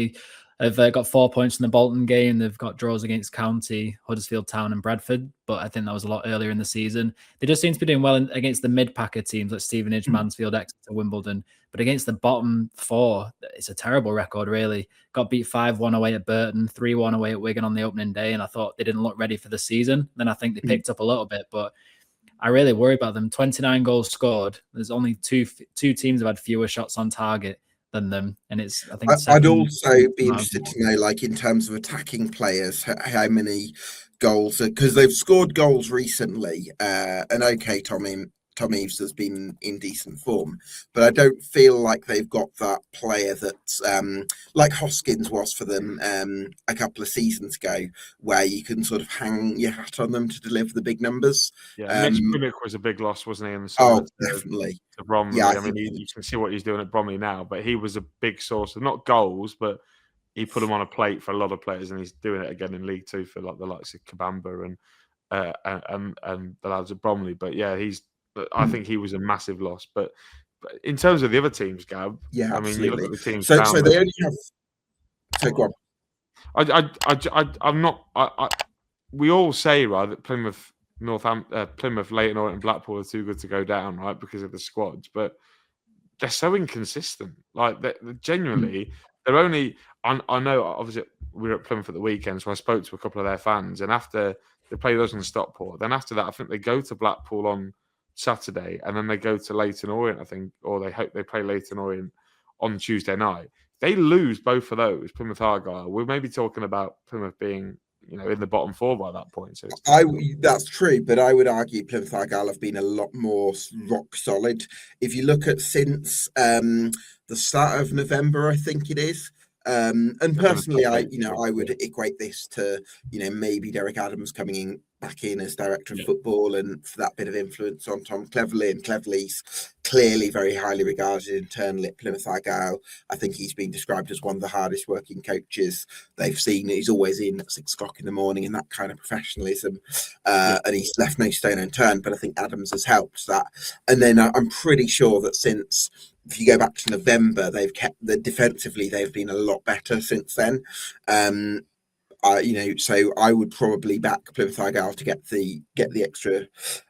They've got 4 points in the Bolton game. They've got draws against County, Huddersfield Town, and Bradford. But I think that was a lot earlier in the season. They just seem to be doing well against the mid-packer teams like Stevenage, Mansfield, Exeter, Wimbledon. But against the bottom 4, it's a terrible record, really. Got beat 5-1 away at Burton, 3-1 away at Wigan on the opening day. And I thought they didn't look ready for the season. Then I think they picked up a little bit. But I really worry about them. 29 goals scored. There's only two teams have had fewer shots on target than them, and I think I'd also be interested to know, like, in terms of attacking players, how many goals, because they've scored goals recently, and okay, Tom Eaves has been in decent form, but I don't feel like they've got that player that's like Hoskins was for them a couple of seasons ago, where you can sort of hang your hat on them to deliver the big numbers. Yeah, Mitch Pinnock was a big loss, wasn't he? In the summer definitely. To Bromley. Yeah, I mean, you can see what he's doing at Bromley now, but he was a big source of not goals, but he put them on a plate for a lot of players, and he's doing it again in League Two for like the likes of Kabamba and the lads at Bromley. But yeah, I think he was a massive loss. But in terms of the other teams, Gab, I mean, you look at the teams. So they only have. So go on. I'm not. We all say, right, that Plymouth, Leyton Orient, and Blackpool are too good to go down, right, because of the squads. But they're so inconsistent. Like, genuinely, they're only. I know. Obviously, we were at Plymouth at the weekend, so I spoke to a couple of their fans, and after they play those in Stockport, then after that, I think they go to Blackpool on Saturday, and then they go to Leyton Orient, I think, or they hope they play Leyton Orient on Tuesday night. They lose both of those, Plymouth Argyle. We're maybe talking about Plymouth being, in the bottom 4 by that point. So that's true, but I would argue Plymouth Argyle have been a lot more rock solid. If you look at since the start of November, I think it is. And personally, I would equate this to, maybe Derek Adams coming back in as director of football, and for that bit of influence on Tom Cleverley. And Cleverley's clearly very highly regarded internally at Plymouth Argyle. I think he's been described as one of the hardest working coaches they've seen. He's always in at 6 o'clock in the morning, and that kind of professionalism. And he's left no stone unturned. But I think Adams has helped that. And then I'm pretty sure that since, if you go back to November, they've kept defensively, they've been a lot better since then. So I would probably back Plymouth Argyle to get the extra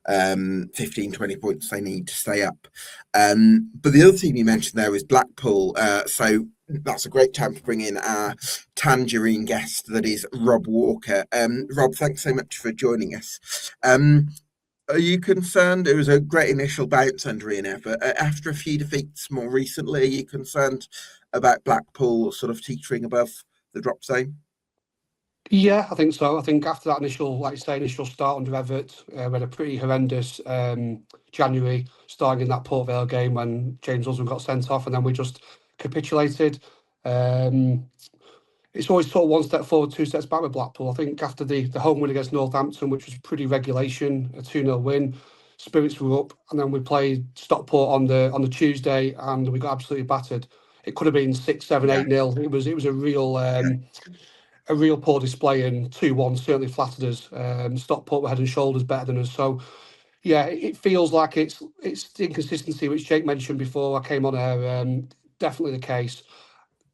15, 20 points they need to stay up. But the other team you mentioned there was Blackpool. So that's a great time to bring in our tangerine guest, that is Rob Walker. Rob, thanks so much for joining us. Are you concerned? It was a great initial bounce under Ian, but after a few defeats more recently, are you concerned about Blackpool sort of teetering above the drop zone? Yeah, I think so. I think after that initial, like you say, initial start under Everett, we had a pretty horrendous January, starting in that Port Vale game when James Husband got sent off, and then we just capitulated. It's always sort of one step forward, two steps back with Blackpool. I think after the home win against Northampton, which was pretty regulation, a 2-0 win, spirits were up, and then we played Stockport on the Tuesday, and we got absolutely battered. It could have been 6, 7, 8-0. It was a real poor display, and 2-1 certainly flattered us. Stockport were head and shoulders better than us. So, yeah, it feels like it's the inconsistency which Jake mentioned before I came on air. Definitely the case.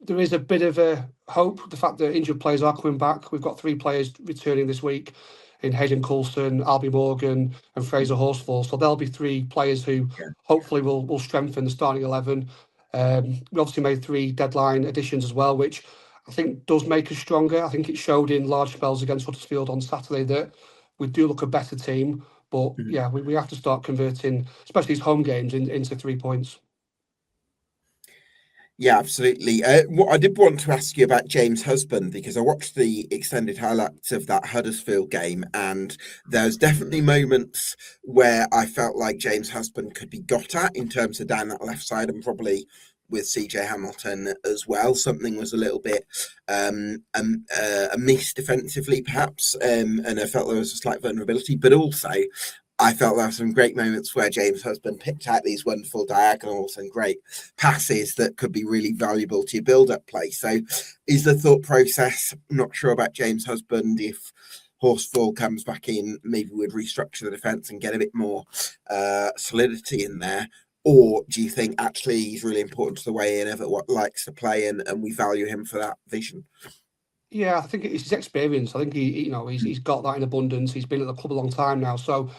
There is a bit of a hope, the fact that injured players are coming back. We've got 3 players returning this week in Hayden Coulson, Albie Morgan and Fraser Horsfall. So there'll be 3 players who hopefully will strengthen the starting 11. We obviously made 3 deadline additions as well, which I think does make us stronger. I think it showed in large spells against Huddersfield on Saturday that we do look a better team. But yeah, we have to start converting, especially these home games, into 3 points. Yeah, absolutely. What I did want to ask you about James Husband, because I watched the extended highlights of that Huddersfield game, and there's definitely moments where I felt like James Husband could be got at in terms of down that left side, and probably with CJ Hamilton as well. Something was a little bit amiss defensively, perhaps, and I felt there was a slight vulnerability, but also I felt there were some great moments where James Husband picked out these wonderful diagonals and great passes that could be really valuable to your build-up play. So is the thought process, not sure about James Husband, if Horsfall comes back in, maybe we'd restructure the defence and get a bit more solidity in there? Or do you think actually he's really important to the way Ian Everett likes to play, and we value him for that vision? Yeah, I think it's his experience. I think he's got that in abundance. He's been at the club a long time now. So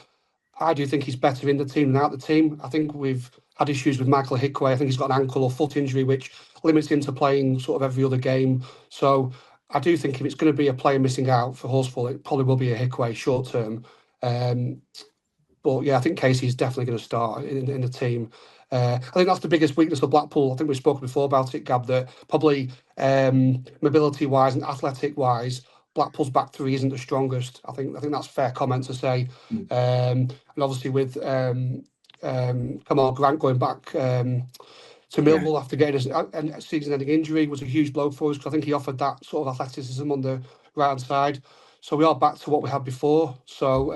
I do think he's better in the team than out the team. I think we've had issues with Michael Hickway. I think he's got an ankle or foot injury, which limits him to playing sort of every other game. So I do think if it's going to be a player missing out for Horsfall, it probably will be a Hickway short term. But yeah, I think Casey's definitely going to start in the team. I think that's the biggest weakness of Blackpool. I think we've spoken before about it, Gab, that probably mobility-wise and athletic-wise, Blackpool's back 3 isn't the strongest. I think that's a fair comment to say. And obviously with Kamal Grant going back to Millwall after getting a season-ending injury was a huge blow for us, because I think he offered that sort of athleticism on the right-hand side. So we are back to what we had before. So,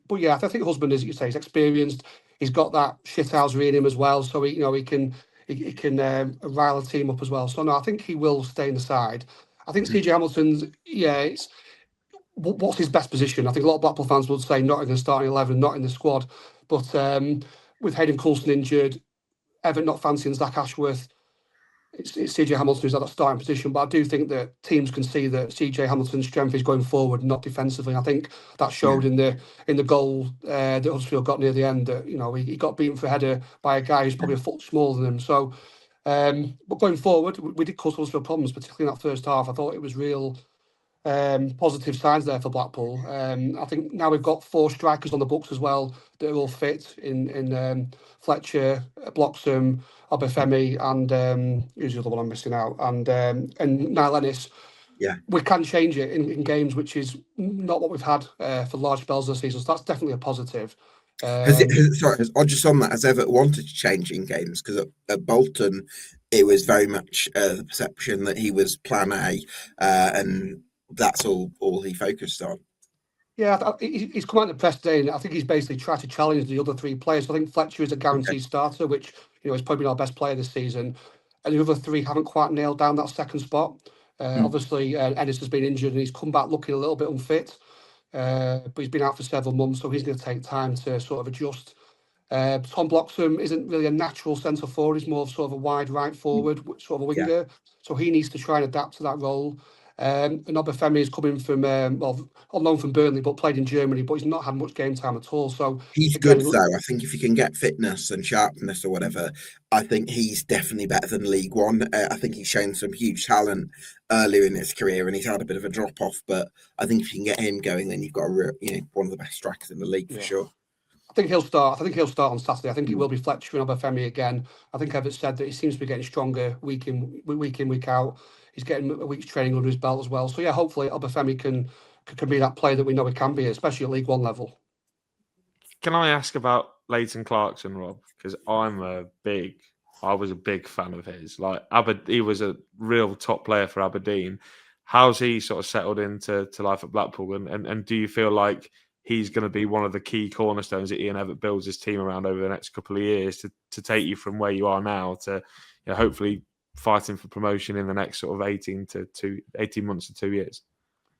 but yeah, I think Husband, as you say, he's experienced. He's got that shithousery in him as well. So he can rile a team up as well. So no, I think he will stay in the side. I think CJ Hamilton's, it's what's his best position? I think a lot of Blackpool fans would say not in the starting 11, not in the squad. But with Hayden Coulson injured, Everett not fancying Zach Ashworth, it's CJ Hamilton who's at that starting position. But I do think that teams can see that CJ Hamilton's strength is going forward, not defensively. I think that showed in the goal that Huddersfield got near the end. That he got beaten for a header by a guy who's probably a foot smaller than him. So, but going forward, we did cause Huddersfield problems, particularly in that first half. I thought it was real positive signs there for Blackpool. I think now we've got 4 strikers on the books as well that are all fit in Fletcher, Bloxham, Obafemi, and who's the other one I'm missing out, and Niall Ennis. Yeah, we can change it in games, which is not what we've had for large spells this season. So that's definitely a positive. Just on that, has Everett wanted to change in games? Because at Bolton, it was very much the perception that he was plan A, and that's all he focused on. Yeah, he's come out in the press today, and I think he's basically tried to challenge the other 3 players. So I think Fletcher is a guaranteed starter, which is probably our best player this season, and the other 3 haven't quite nailed down that second spot. Obviously, Ennis has been injured, and he's come back looking a little bit unfit, but he's been out for several months, so he's going to take time to sort of adjust. Tom Bloxham isn't really a natural centre forward; he's more of sort of a wide right forward, sort of a winger. So he needs to try and adapt to that role. And Obafemi is coming from, well, known from Burnley, but played in Germany, but he's not had much game time at all. So he's again, good though. I think if you can get fitness and sharpness or whatever, I think he's definitely better than League One. I think he's shown some huge talent earlier in his career, and he's had a bit of a drop off. But I think if you can get him going, then you've got one of the best strikers in the league for sure. I think he'll start. I think he'll start on Saturday. I think it will be Fletcher and Obafemi again. I think Everett said that he seems to be getting stronger week in, week out. He's getting a week's training under his belt as well. So yeah, hopefully Obafemi can be that player that we know he can be, especially at League One level. Can I ask about Leighton Clarkson, Rob? Because I was a big fan of his. Like he was a real top player for Aberdeen. How's he sort of settled into life at Blackpool? And do you feel like he's going to be one of the key cornerstones that Ian Evatt builds his team around over the next couple of years to take you from where you are now to hopefully fighting for promotion in the next sort of 18 months to 2 years?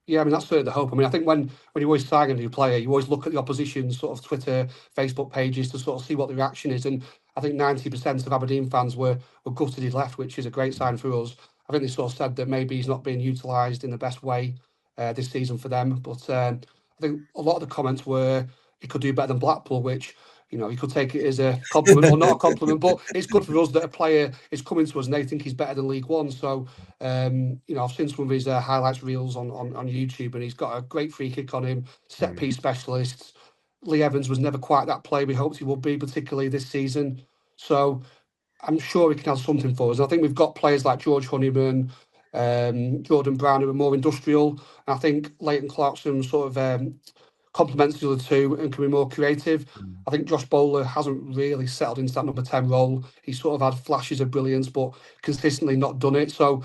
Yeah, I mean, that's certainly the hope. I mean, I think when you always sign a new player, you always look at the opposition's sort of Twitter, Facebook pages to sort of see what the reaction is. And I think 90% of Aberdeen fans were gutted he left, which is a great sign for us. I think they sort of said that maybe he's not being utilised in the best way this season for them. But I think a lot of the comments were he could do better than Blackpool, which, you could take it as a compliment or not a compliment, but it's good for us that a player is coming to us and they think he's better than League One. So, I've seen some of his highlights reels on YouTube, and he's got a great free kick on him, set piece specialists. Lee Evans was never quite that player we hoped he would be, particularly this season. So I'm sure he can have something for us. And I think we've got players like George Honeyman, Jordan Brown, who are more industrial. And I think Leighton Clarkson sort of complements the other two and can be more creative. I think Josh Bowler hasn't really settled into that number 10 role. He's sort of had flashes of brilliance, but consistently not done it. So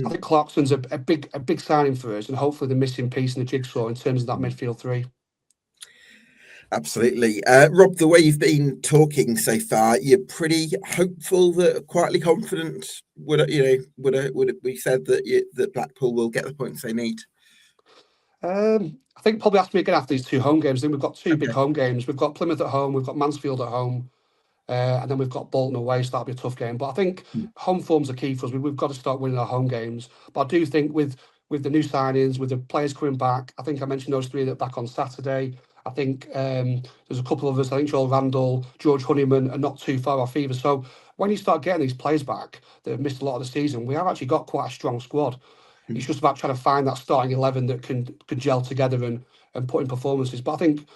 I think Clarkson's a big signing for us, and hopefully the missing piece in the jigsaw in terms of that midfield three. Absolutely. Rob, the way you've been talking so far, you're pretty hopeful, quietly confident. Would it be said that Blackpool will get the points they need? I think probably after me again after these two home games. I think we've got two big home games. We've got Plymouth at home, we've got Mansfield at home, and then we've got Bolton away, so that'll be a tough game. But I think home form's are key for us. We've got to start winning our home games. But I do think with the new signings, with the players coming back, I think I mentioned those three that are back on Saturday. I think there's a couple of us, I think Joel Randall, George Honeyman are not too far off either. So when you start getting these players back that have missed a lot of the season, we have actually got quite a strong squad. It's just about trying to find that starting 11 that can gel together and put in performances. But I think,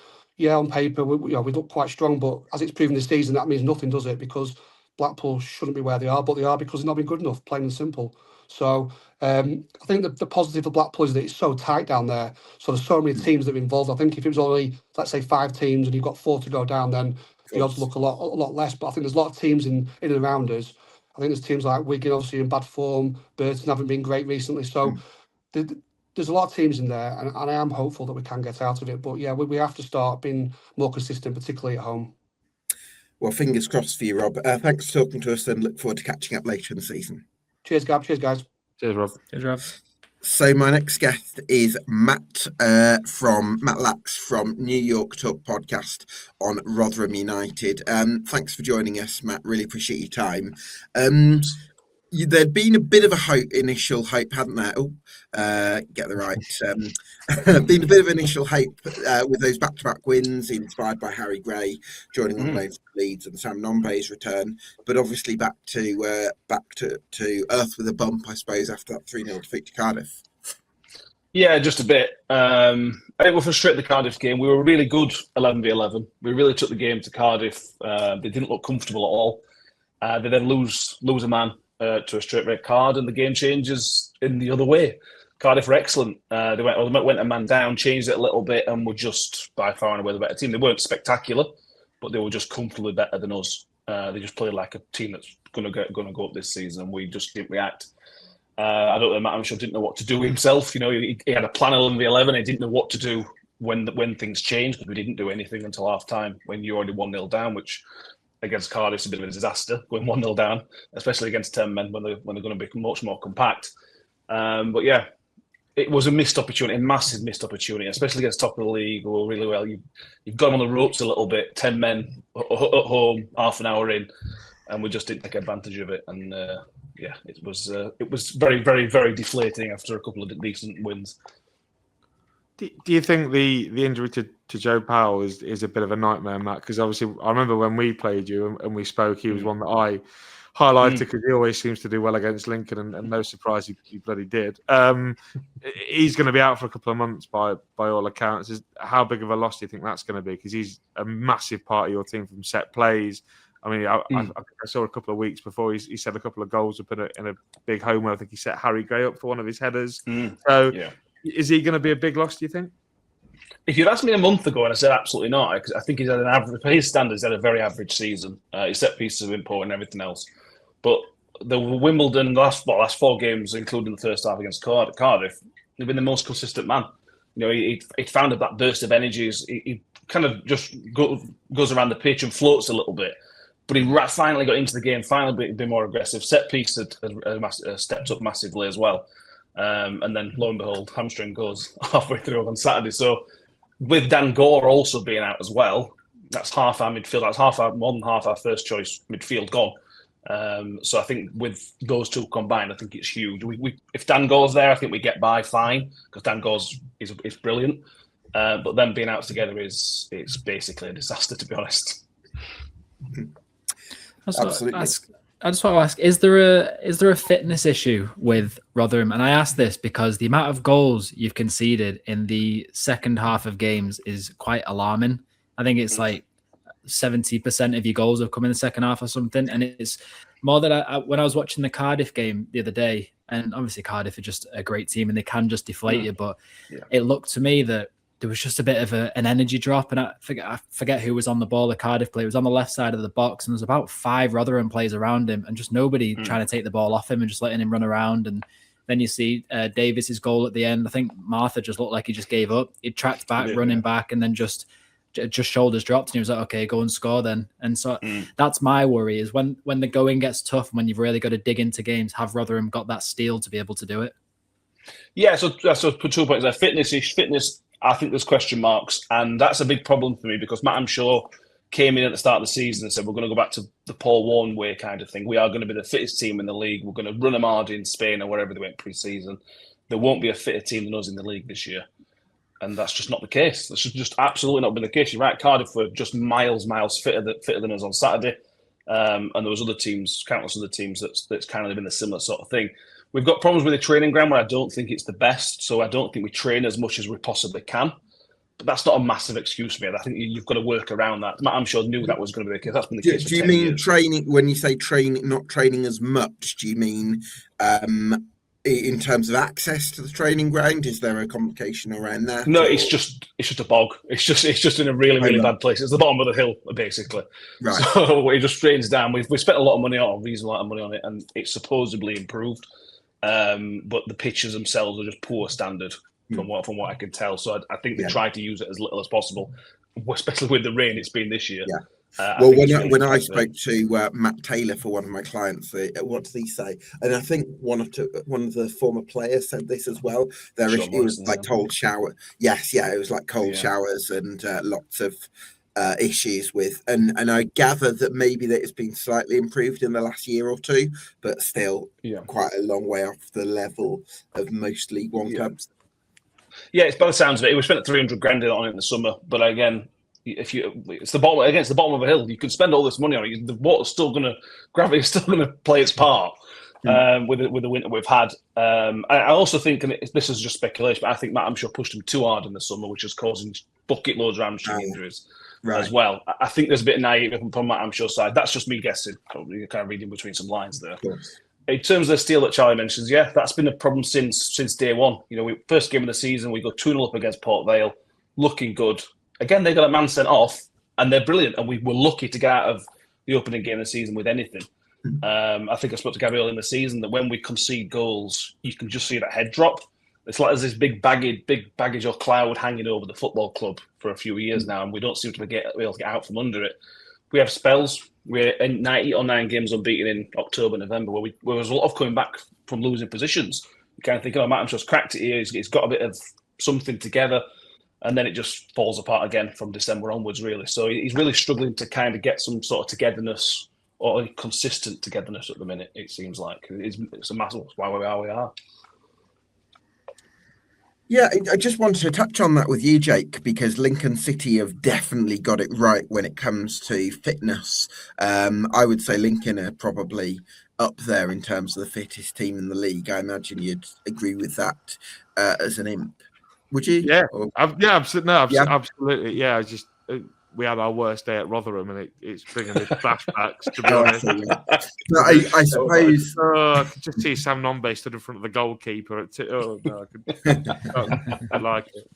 on paper, we look quite strong. But as it's proven this season, that means nothing, does it? Because Blackpool shouldn't be where they are, but they are because they've not been good enough, plain and simple. So I think the positive for Blackpool is that it's so tight down there. So there's so many teams that are involved. I think if it was only, let's say, 5 teams and you've got 4 to go down, then the odds look a lot less. But I think there's a lot of teams in and around us. I think there's teams like Wigan, obviously, in bad form. Burton haven't been great recently. So there's a lot of teams in there, and I am hopeful that we can get out of it. But we have to start being more consistent, particularly at home. Well, fingers crossed for you, Rob. Thanks for talking to us, and look forward to catching up later in the season. Cheers, Gab. Cheers, guys. Cheers, Rob. Cheers, Rob. So my next guest is Matt Lax from New York Talk podcast on Rotherham United. Thanks for joining us, Matt. Really appreciate your time. There'd been a bit of a initial hope, hadn't there? Get the right. Been a bit of initial hope with those back-to-back wins, inspired by Harry Gray joining on loans to Leeds and Sam Nombe's return. But obviously back to earth with a bump, I suppose, after that 3-0 defeat to Cardiff. Yeah, just a bit. I think we're frustrated the Cardiff game. We were really good 11v11. We really took the game to Cardiff. They didn't look comfortable at all. They then lose a man to a straight red card, and the game changes in the other way. Cardiff were excellent. They went a man down, changed it a little bit, and were just by far and away the better team. They weren't spectacular, but they were just comfortably better than us. They just played like a team that's going to go up this season, and we just didn't react. I don't know, Matt Amshall didn't know what to do himself. He had a plan 11v11. He didn't know what to do when things changed, because we didn't do anything until half time when you're already 1-0 down, which against Cardiff is a bit of a disaster, going 1-0 down, especially against 10 men when they're going to be much more compact. But yeah, it was a missed opportunity, a massive missed opportunity, especially against top of the league or really well. You've got them on the ropes a little bit, 10 men at home, half an hour in, and we just didn't take advantage of it. And yeah, it was very, very, very deflating after a couple of decent wins. Do you think the injury to Joe Powell is a bit of a nightmare, Matt? Because obviously, I remember when we played you and we spoke, he was one that I highlighted because he always seems to do well against Lincoln, and no surprise he bloody did. He's going to be out for a couple of months by all accounts. How big of a loss do you think that's going to be? Because he's a massive part of your team from set plays. I mean, I saw a couple of weeks before he set a couple of goals up in a big home where I think he set Harry Gray up for one of his headers. So. Yeah. Is he going to be a big loss, do you think? If you'd asked me a month ago, and I said absolutely not, because I think he's had an average, for his standards, had a very average season. His set pieces have been poor and everything else. But the Wimbledon last 4 games, including the first half against Cardiff, he's been the most consistent man. You know, he found that burst of energy. He kind of just goes around the pitch and floats a little bit. But he finally got into the game, finally been more aggressive. Set piece had stepped up massively as well. And then, lo and behold, hamstring goes halfway through on Saturday. So, with Dan Gore also being out as well, that's half our midfield. That's more than half our first choice midfield gone. So, I think with those two combined, I think it's huge. If Dan Gore's there, I think we get by fine because Dan Gore's is brilliant. But them being out together it's basically a disaster, to be honest. Absolutely. I just want to ask: is there a fitness issue with Rotherham? And I ask this because the amount of goals you've conceded in the second half of games is quite alarming. I think it's like 70% of your goals have come in the second half or something. And it's more that when I was watching the Cardiff game the other day, and obviously Cardiff are just a great team and they can just deflate you, but it looked to me that there was just a bit of an energy drop, and I forget who was on the ball. The Cardiff player was on the left side of the box, and there's about 5 Rotherham players around him, and just nobody trying to take the ball off him and just letting him run around. And then you see Davis's goal at the end. I think Martha just looked like he just gave up. He tracked back, running back, and then just shoulders dropped, and he was like, "Okay, go and score then." And so that's my worry: is when the going gets tough, when you've really got to dig into games, have Rotherham got that steel to be able to do it? Yeah, so put 2 points there. Fitness. I think there's question marks, and that's a big problem for me because Matt Hamshaw came in at the start of the season and said, we're going to go back to the Paul Warne way kind of thing. We are going to be the fittest team in the league. We're going to run them hard in Spain or wherever they went pre-season. There won't be a fitter team than us in the league this year. And that's just not the case. That's just absolutely not been the case. You're right, Cardiff were just miles fitter than us on Saturday. And there was countless other teams that's kind of been a similar sort of thing. We've got problems with the training ground where I don't think it's the best. So I don't think we train as much as we possibly can. But that's not a massive excuse for me. I think you've got to work around that. I'm sure knew that was going to be the case. That's been the case. Do you mean training? When you say training, not training as much, do you mean in terms of access to the training ground? Is there a complication around that? No, it's just a bog. It's just in a really bad place. It's the bottom of the hill, basically. Right. So it just strains down. We've spent a lot of money on, a reasonable amount of money on it, and it's supposedly improved. But the pitches themselves are just poor standard from what I can tell. So I think they tried to use it as little as possible, especially with the rain it's been this year. Yeah. Well, when I spoke to Matt Taylor for one of my clients, what did he say? And I think one of the former players said this as well. It was like cold shower. Yes, it was like cold showers and lots of issues with, and I gather that maybe that it's been slightly improved in the last year or two, but still quite a long way off the level of most League One clubs. Yeah, it's by the sounds of it. We spent 300 grand on it in the summer, but again, it's the bottom of a hill. You can spend all this money on it. The water's still gravity's still gonna play its part with the winter we've had. I also think, and this is just speculation, but I think Matt Hamshaw pushed him too hard in the summer, which is causing bucket loads of hamstring injuries. As well. I think there's a bit of naivety from Matt Hamshaw's side. That's just me guessing. Probably kind of reading between some lines there. In terms of the steel that Charlie mentions, that's been a problem since day one. You know, first game of the season, we go 2-0 up against Port Vale, looking good. Again, they got a man sent off, and they're brilliant. And we were lucky to get out of the opening game of the season with anything. I think I spoke to Gary earlier in the season that when we concede goals, you can just see that head drop. It's like there's this big baggage or cloud hanging over the football club for a few years now, and we don't seem to be able to get out from under it. We have spells. We're in 8 or 9 games unbeaten in October, November, where there was a lot of coming back from losing positions. You kind of think, Matt Hamshaw's cracked it here. He's got a bit of something together, and then it just falls apart again from December onwards, really. So he's really struggling to kind of get some sort of togetherness or consistent togetherness at the minute. It seems like it's a massive why we are we are. Yeah, I just wanted to touch on that with you, Jake, because Lincoln City have definitely got it right when it comes to fitness. I would say Lincoln are probably up there in terms of the fittest team in the league. I imagine you'd agree with that as an imp. Would you? Yeah, Or, absolutely. No, Yeah. absolutely. Yeah, I just we had our worst day at Rotherham, and it's bringing me flashbacks. To be Oh, honest, no, I suppose. I could just see Sam Nombe stood in front of the goalkeeper. Oh no, I like it.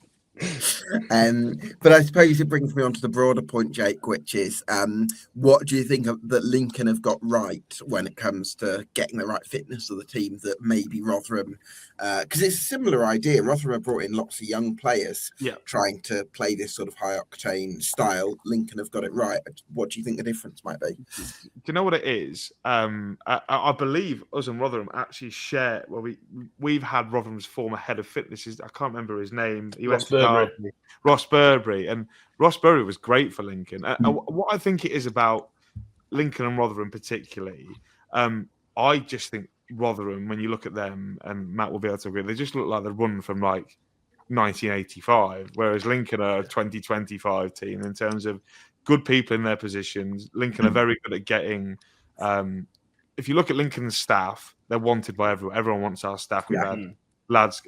But I suppose it brings me on to the broader point, Jake, which is what do you think that Lincoln have got right when it comes to getting the right fitness of the team that maybe Rotherham, because it's a similar idea. Rotherham have brought in lots of young players trying to play this sort of high octane style. Lincoln have got it right. What do you think the difference might be? Do you know what it is? I believe us and Rotherham actually share. Well, we've had Rotherham's former head of fitness. I can't remember his name. He went to Derby. Ross Burberry, and Ross Burberry was great for Lincoln. And what I think it is about Lincoln and Rotherham particularly, I just think Rotherham, when you look at them, and Matt will be able to agree, they just look like they're run from like 1985, whereas Lincoln are a 2025 team in terms of good people in their positions. Lincoln are very good at getting. If you look at Lincoln's staff, they're wanted by everyone. Everyone wants our staff. We've had lads.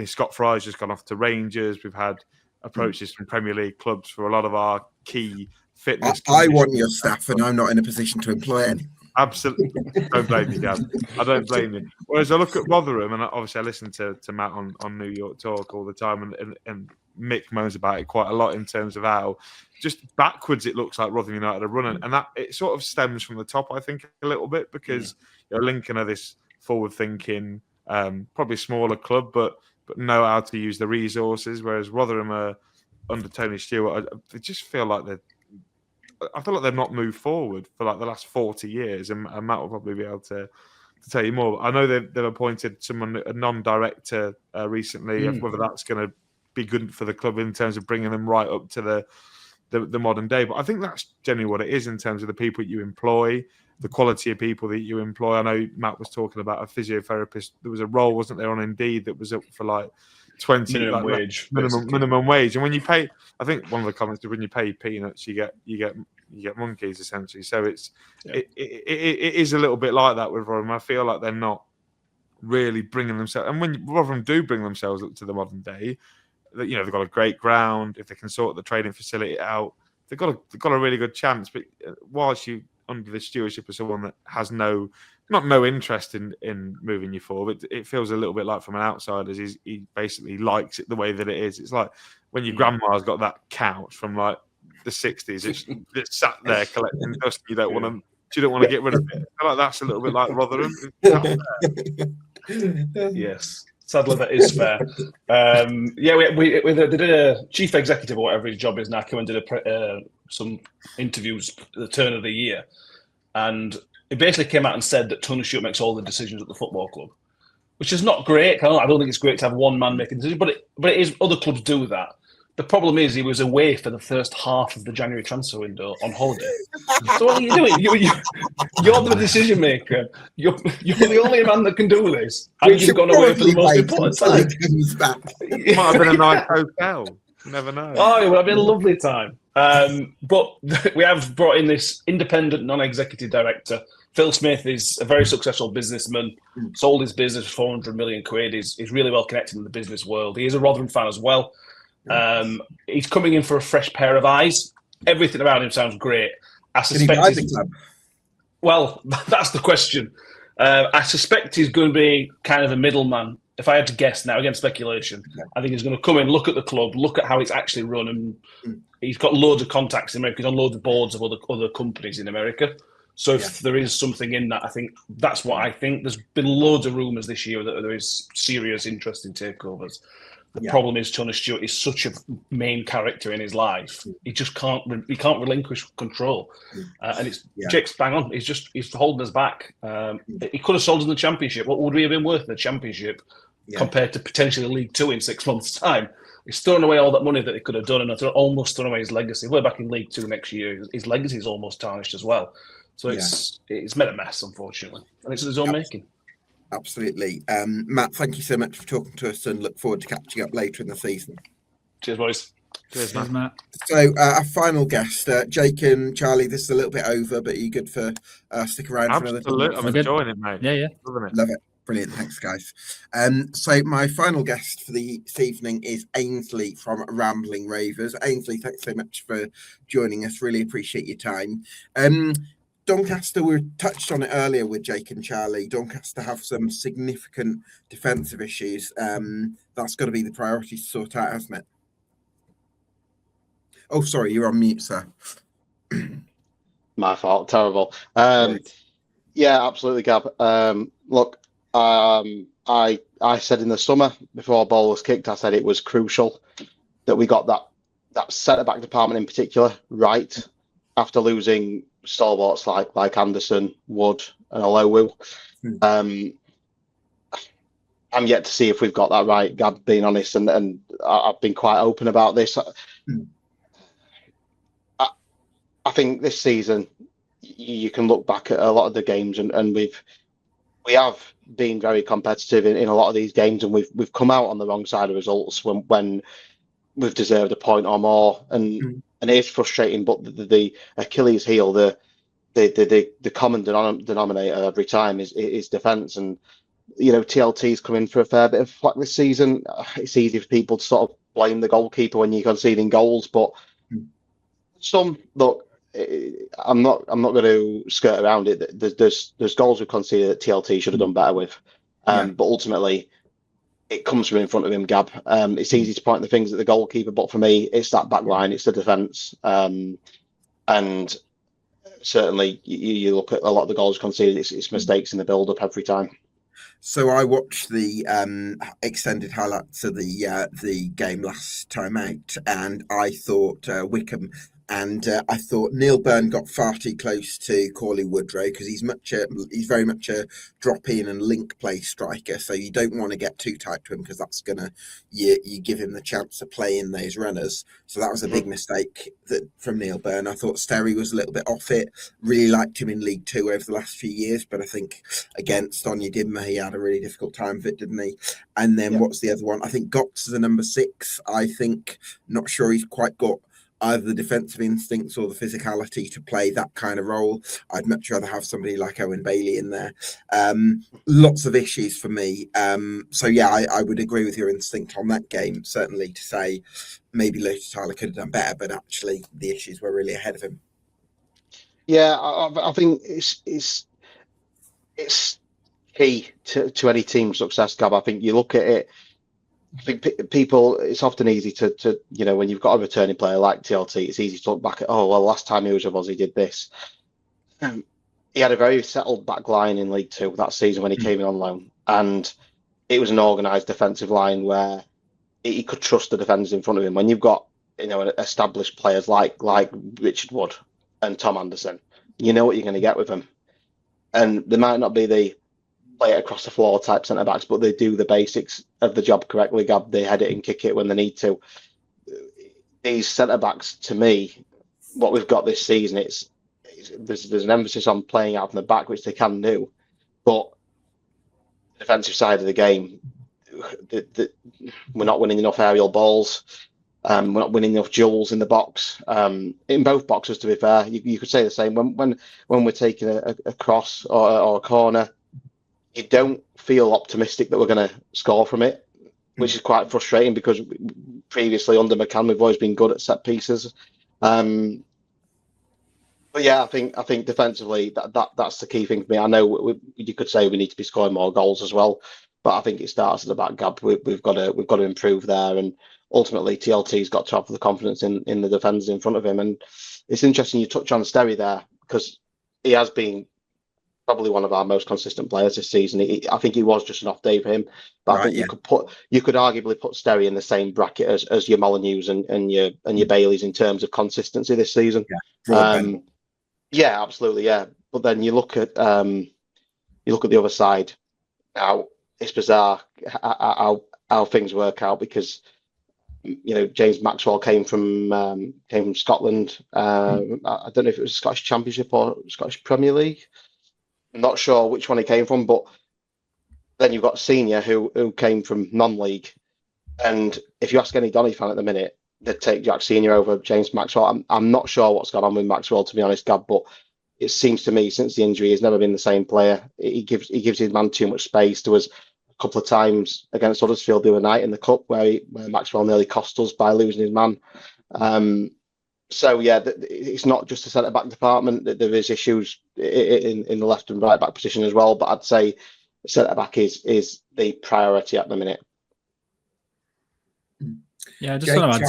Scott Fry's just gone off to Rangers. We've had approaches from Premier League clubs for a lot of our key fitness. I want your staff, and I'm not in a position to employ any. Absolutely, don't blame me, Gav. I don't blame you. Whereas I look at Rotherham, and obviously I listen to Matt on New York Talk all the time, and Mick moans about it quite a lot in terms of how just backwards it looks like Rotherham United are running, and that it sort of stems from the top, I think, a little bit because Lincoln are this forward-thinking, probably smaller club, but know how to use the resources, whereas Rotherham are under Tony Stewart. They just feel like I feel like they've not moved forward for like the last 40 years, and Matt will probably be able to tell you more. I know they've appointed someone, a non-director, recently. Whether that's going to be good for the club in terms of bringing them right up to the modern day, but I think that's generally what it is in terms of the people you employ, the quality of people that you employ. I know Matt was talking about a physiotherapist. There was a role, wasn't there, on Indeed that was up for like 20 minimum wage. And when you pay, I think one of the comments is when you pay peanuts, you get monkeys essentially. So it is a little bit like that with Rotherham. I feel like they're not really bringing themselves. And when Rotherham do bring themselves up to the modern day, that they've got a great ground. If they can sort the training facility out, they've got a really good chance. But whilst you under the stewardship of someone that has no interest in moving you forward, it feels a little bit like from an outsider. He basically likes it the way that it is. It's like when your grandma's got that couch from like the 60s. It's sat there collecting dust. You don't want to get rid of it. I feel like that's a little bit like Rotherham. Yes. Sadly, that is fair. They did a chief executive or whatever his job is now. Came and did some interviews at the turn of the year, and he basically came out and said that Tony Stewart makes all the decisions at the football club, which is not great. I don't think it's great to have one man making decisions, but it is. Other clubs do that. The problem is he was away for the first half of the January transfer window on holiday. So what are you doing? You're the decision maker. You're the only man that can do this. And you've gone away for the most important time. It might have been a nice hotel. You never know. Oh, it would have been a lovely time. But we have brought in this independent, non-executive director. Phil Smith is a very successful businessman. Sold his business for 400 million quid. He's really well connected in the business world. He is a Rotherham fan as well. He's coming in for a fresh pair of eyes. Everything about him sounds great. I suspect well, that's the question. I suspect he's going to be kind of a middleman. If I had to guess now, again, speculation, I think he's going to come in, look at the club, look at how it's actually run, and he's got loads of contacts in America. He's on loads of boards of other companies in America. So if there is something in that, I think that's what I think. There's been loads of rumours this year that there is serious interest in takeovers. The problem is Tony Stewart is such a main character in his life. He just can't relinquish control. And it's Jake's bang on. He's holding us back. He could have sold in the Championship. What would we have been worth in the Championship compared to potentially League Two in 6 months' time? He's thrown away all that money that he could have done and almost thrown away his legacy. We're back in League Two next year. His legacy is almost tarnished as well. So it's made a mess, unfortunately, and it's his own making. Absolutely. Matt, thank you so much for talking to us, and look forward to catching up later in the season. Cheers, boys. Cheers, Cheers, Matt. Matt. So our final guest, Jake and Charlie, this is a little bit over, but are you good for stick around for another? Absolutely. I'm enjoying it, mate. Yeah. Loving it. Love it. Brilliant. Thanks, guys. So my final guest for this evening is Ainsley from Rambling Ravers. Ainsley, thanks so much for joining us. Really appreciate your time. Doncaster, we touched on it earlier with Jake and Charlie. Doncaster have some significant defensive issues. That's got to be the priority to sort out, hasn't it? Oh, sorry, you're on mute, sir. My fault. Terrible. Right. Yeah, absolutely, Gab. Look, I said in the summer before ball was kicked, I said it was crucial that we got that centre-back department in particular right after losing stalwarts like Anderson, Wood, and Olowu. I'm yet to see if we've got that right, Gab, being honest, and I've been quite open about this. I think this season you can look back at a lot of the games and we have been very competitive in a lot of these games, and we've come out on the wrong side of results when we've deserved a point or more, and it is frustrating. But the Achilles heel, the common denominator every time is defence, and TLT's come in for a fair bit of flack this season. It's easy for people to sort of blame the goalkeeper when you're conceding goals, but look. I'm not going to skirt around it. There's goals we conceded that TLT should have done better with, but ultimately it comes from in front of him, Gab. It's easy to point the things at the goalkeeper, but for me, it's that back line, it's the defence, and certainly you look at a lot of the goals conceded, it's mistakes in the build-up every time. So I watched the extended highlights of the game last time out, and I thought Wickham. And I thought Neil Byrne got far too close to Corley Woodrow because he's very much a drop in and link play striker. So you don't want to get too tight to him because that's gonna you give him the chance to play in those runners. So that was a big mistake from Neil Byrne. I thought Sterry was a little bit off it. Really liked him in League Two over the last few years, but I think against Onyedinma he had a really difficult time of it, didn't he? And then what's the other one? I think Gotts is a number 6. I think not sure he's quite got either the defensive instincts or the physicality to play that kind of role. I'd much rather have somebody like Owen Bailey in there. Lots of issues for me. So yeah, I would agree with your instinct on that game, certainly to say maybe Lewis Tyler could have done better, but actually the issues were really ahead of him. Yeah, I think it's key to any team's success, Gab. I think you look at it, I think people, it's often easy to when you've got a returning player like TLT, it's easy to look back at, last time he was with us, he did this. He had a very settled back line in League Two that season when he came in on loan, and it was an organised defensive line where he could trust the defenders in front of him. When you've got established players like Richard Wood and Tom Anderson, you know what you're going to get with them, and they might not be the play it across the floor type centre backs, but they do the basics of the job correctly. Gab, they head it and kick it when they need to. These centre backs, to me, what we've got this season, there's an emphasis on playing out from the back, which they can do, but the defensive side of the game, we're not winning enough aerial balls. We're not winning enough duels in the box. In both boxes, to be fair, you could say the same. When we're taking a cross or a corner, you don't feel optimistic that we're going to score from it, which is quite frustrating because previously under McCann we've always been good at set pieces. But yeah, I think defensively that's the key thing for me. I know you could say we need to be scoring more goals as well, but I think it starts at the back, Gab. We've got to improve there, and ultimately TLT's got to have the confidence in the defenders in front of him. And it's interesting you touch on Sterry there because he has been probably one of our most consistent players this season. I think he was just an off day for him, but I think you could arguably put Sterry in the same bracket as your Molyneuxs and your Baileys in terms of consistency this season. Yeah, absolutely, yeah. But then you look at the other side. Now it's bizarre how things work out because James Maxwell came from Scotland. I don't know if it was Scottish Championship or Scottish Premier League. I'm not sure which one he came from, but then you've got Senior who came from non-league. And if you ask any Donny fan at the minute, they'd take Jack Senior over James Maxwell. I'm not sure what's gone on with Maxwell, to be honest, Gab, but it seems to me since the injury, he's never been the same player. He gives his man too much space. There was a couple of times against Huddersfield the other night in the cup where Maxwell nearly cost us by losing his man. So yeah, it's not just the centre back department. There is issues in the left and right back position as well. But I'd say centre back is the priority at the minute. Yeah, I just want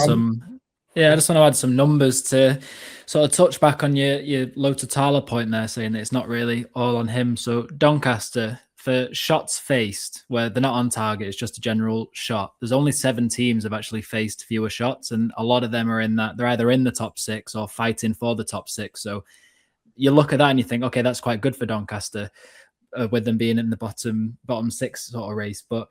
to add some numbers to sort of touch back on your Lototala point there, saying that it's not really all on him. So Doncaster, for shots faced where they're not on target, it's just a general shot. There's only 7 teams have actually faced fewer shots, and a lot of them are in that they're either in the top 6 or fighting for the top 6. So you look at that and you think, okay, that's quite good for Doncaster, with them being in the bottom 6 sort of race. But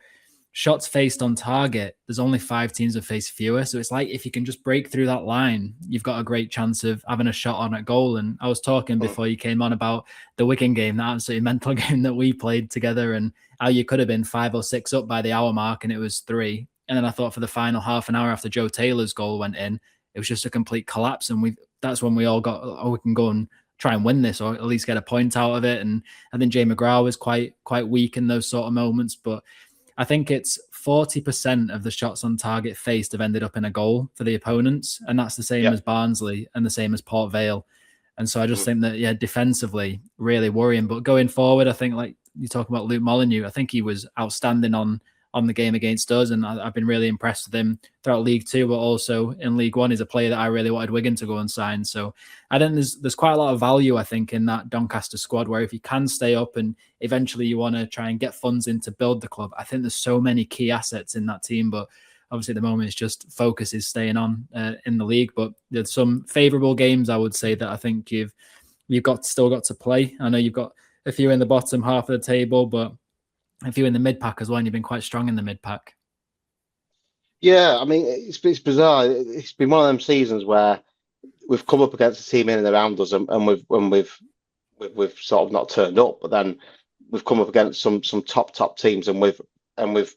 shots faced on target, there's only 5 teams have faced fewer. So it's like if you can just break through that line, you've got a great chance of having a shot on at goal. And I was talking before you came on about the Wigan game, that absolutely mental game that we played together, and how you could have been 5 or 6 up by the hour mark and it was 3. And then I thought for the final half an hour after Joe Taylor's goal went in, it was just a complete collapse. And that's when we all got, oh, we can go and try and win this or at least get a point out of it. And I think Jay McGrath was quite weak in those sort of moments, but I think it's 40% of the shots on target faced have ended up in a goal for the opponents. And that's the same as Barnsley and the same as Port Vale. And so I just think that, defensively, really worrying. But going forward, I think, like you talk about Luke Molineux, I think he was outstanding on the game against us. And I've been really impressed with him throughout League Two, but also in League One. He's a player that I really wanted Wigan to go and sign. So I think there's quite a lot of value, I think, in that Doncaster squad, where if you can stay up and eventually you want to try and get funds in to build the club, I think there's so many key assets in that team. But obviously at the moment it's just focus is staying on in the league. But there's some favourable games, I would say, that I think you've still got to play. I know you've got a few in the bottom half of the table, but a few in the mid-pack as well, and you've been quite strong in the mid-pack. Yeah, I mean, it's bizarre. It's been one of them seasons where we've come up against a team in and around us, and we've sort of not turned up. But then we've come up against some top teams, and we've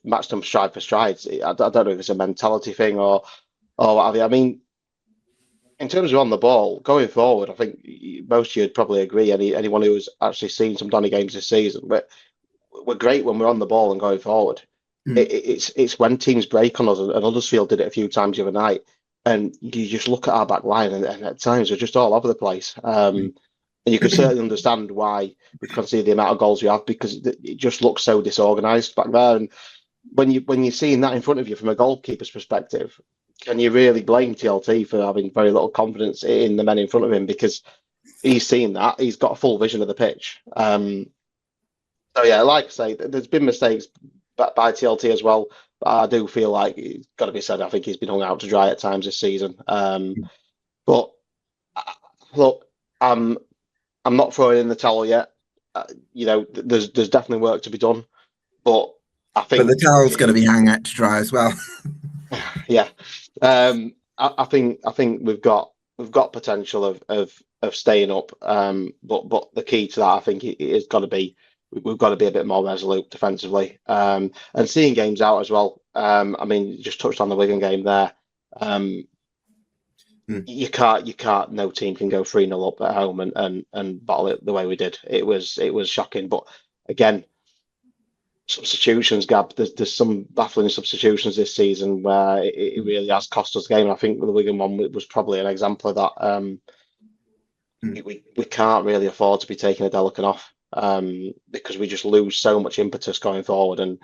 matched them stride for stride. I don't know if it's a mentality thing or what have you. I mean, in terms of on the ball going forward, I think most of you'd probably agree. Anyone who has actually seen some Donny games this season, but we're great when we're on the ball and going forward. It's when teams break on us, and Huddersfield did it a few times the other night, and you just look at our back line, and at times we're just all over the place. And you can certainly understand why we concede the amount of goals we have, because it just looks so disorganised back there. And when you're seeing that in front of you from a goalkeeper's perspective, can you really blame TLT for having very little confidence in the men in front of him? Because he's seen that, he's got a full vision of the pitch. So yeah, like I say, there's been mistakes by TLT as well. But I do feel like it's got to be said, I think he's been hung out to dry at times this season. But look, I'm not throwing in the towel yet. There's definitely work to be done. But I think the towel's going to be hung out to dry as well. Yeah, I think we've got potential of staying up. But the key to that, I think, is got to be. We've got to be a bit more resolute defensively, and seeing games out as well. I mean, you just touched on the Wigan game there. You can't. No team can go 3-0 up at home and bottle it the way we did. It was shocking. But again, substitutions, Gab. There's some baffling substitutions this season where it really has cost us the game. And I think the Wigan one was probably an example of that. We can't really afford to be taking a Delican off. Because we just lose so much impetus going forward, and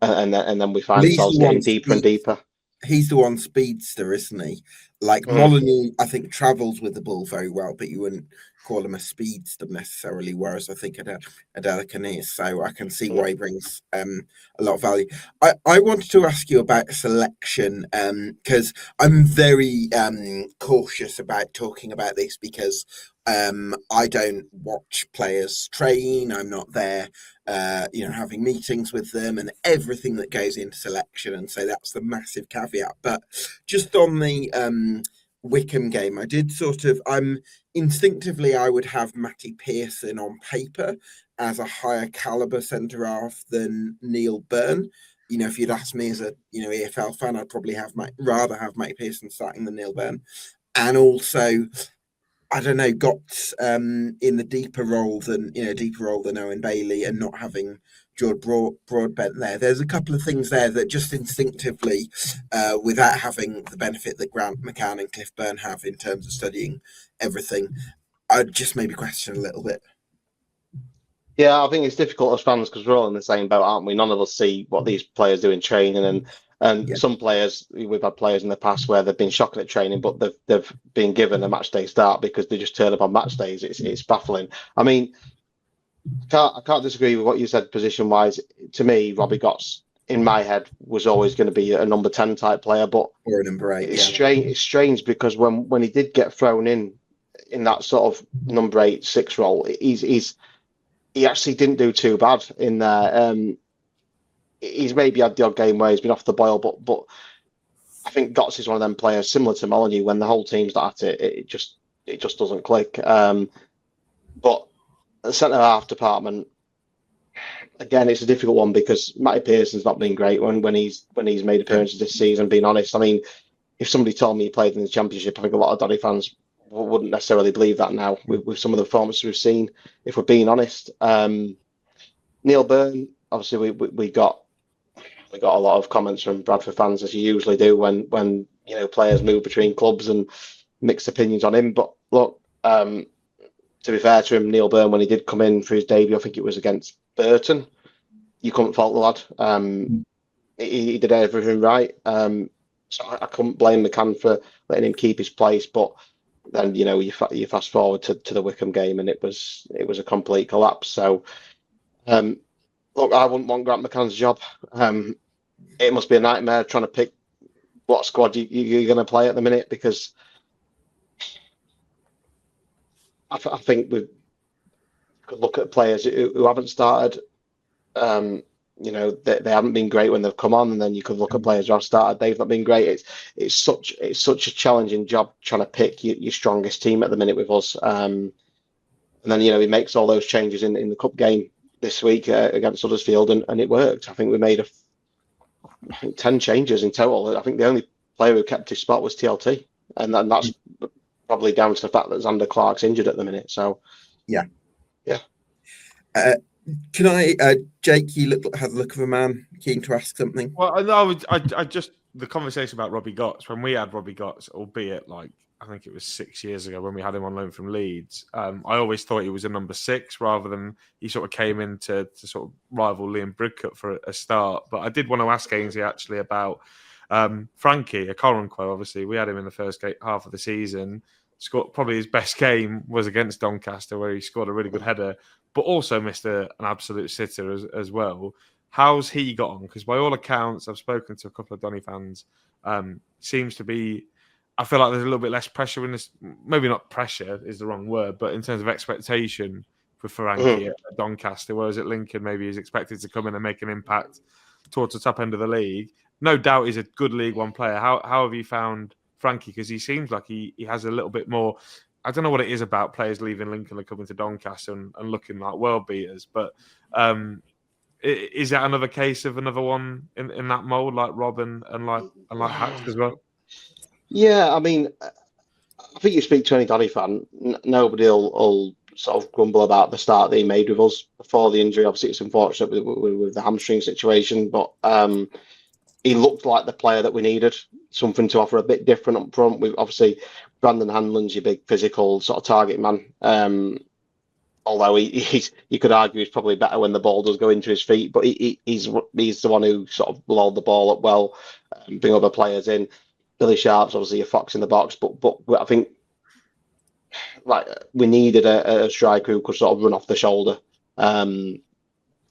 then we find ourselves getting deeper and deeper. He's the one speedster, isn't he? Like Molineux, I think, travels with the ball very well, but you wouldn't call him a speedster necessarily. Whereas I think Adelican is, so I can see why he brings a lot of value. I wanted to ask you about selection because I'm very cautious about talking about this because I don't watch players train. I'm not there, having meetings with them and everything that goes into selection. And so that's the massive caveat. But just on the Wycombe game, instinctively, I would have Matty Pearson on paper as a higher caliber centre half than Neil Byrne. If you'd asked me as a EFL fan, I'd probably rather have Matty Pearson starting than Neil Byrne. And also, I don't know, got in the deeper role than Owen Bailey, and not having George Broadbent there. There's a couple of things there that just instinctively, without having the benefit that Grant McCann and Cliff Byrne have in terms of studying everything, I'd just maybe question a little bit. Yeah, I think it's difficult as fans because we're all in the same boat, aren't we? None of us see what these players do in training, and some players, we've had players in the past where they've been shocking at training, but they've been given a match day start because they just turn up on match days. It's baffling. I mean, I can't disagree with what you said position wise. To me, Robbie Gotts in my head was always going to be a number 10 type player, but or a number 8. It's strange because when he did get thrown in that sort of number 8-6 role, he actually didn't do too bad in there. He's maybe had the odd game where he's been off the boil, but I think Gotts is one of them players similar to Molyneux. When the whole team's not at it, it just doesn't click. But the centre half department, again, it's a difficult one because Matty Pearson's not been great when he's made appearances this season. Being honest, I mean, if somebody told me he played in the Championship, I think a lot of Donny fans wouldn't necessarily believe that now with some of the performances we've seen, if we're being honest. Neil Byrne, obviously we got a lot of comments from Bradford fans, as you usually do when players move between clubs, and mixed opinions on him. But look, to be fair to him, Neil Byrne, when he did come in for his debut, I think it was against Burton, you couldn't fault the lad. He did everything right. So I couldn't blame McCann for letting him keep his place, but then you fast forward to the Wycombe game, and it was a complete collapse. So look, I wouldn't want Grant McCann's job. It must be a nightmare trying to pick what squad you're going to play at the minute, because I think we could look at players who haven't started. They haven't been great when they've come on, and then you could look at players who have started. They've not been great. It's such a challenging job trying to pick your strongest team at the minute with us. And then he makes all those changes in the cup game this week against Huddersfield, and it worked. I think we made 10 changes in total. I think the only player who kept his spot was TLT, and that's probably down to the fact that Xander Clark's injured at the minute. So yeah. Can I, Jake? You had the look of a man keen to ask something. Well, I just the conversation about Robbie Gotts, when we had Robbie Gotts, albeit I think it was 6 years ago when we had him on loan from Leeds. I always thought he was a number 6 rather than he sort of came in to sort of rival Liam Bridcut for a start. But I did want to ask Ainsley actually about Frankie, a Coronquo. Obviously, we had him in the first half of the season. Scored probably his best game was against Doncaster, where he scored a really good header, but also missed an absolute sitter as well. How's he got on? Because by all accounts, I've spoken to a couple of Donny fans, seems to be, I feel like there's a little bit less pressure in this. Maybe not pressure is the wrong word, but in terms of expectation for Frankie at Doncaster, whereas at Lincoln, maybe he's expected to come in and make an impact towards the top end of the league. No doubt he's a good League One player. How have you found Frankie? Because he seems like he has a little bit more. I don't know what it is about players leaving Lincoln and coming to Doncaster and looking like world beaters, but is that another case of another one in that mould, like Rob and like Hatch as well? Yeah, I mean, I think you speak to any Donny fan, nobody will sort of grumble about the start that he made with us before the injury. Obviously, it's unfortunate with the hamstring situation, but he looked like the player that we needed, something to offer a bit different up front. With obviously Brandon Hanlon's your big physical sort of target man. Although you could argue he's probably better when the ball does go into his feet, but he's the one who sort of will hold the ball up well, bring other players in. Billy Sharp's obviously a fox in the box, but I think we needed a striker who could sort of run off the shoulder.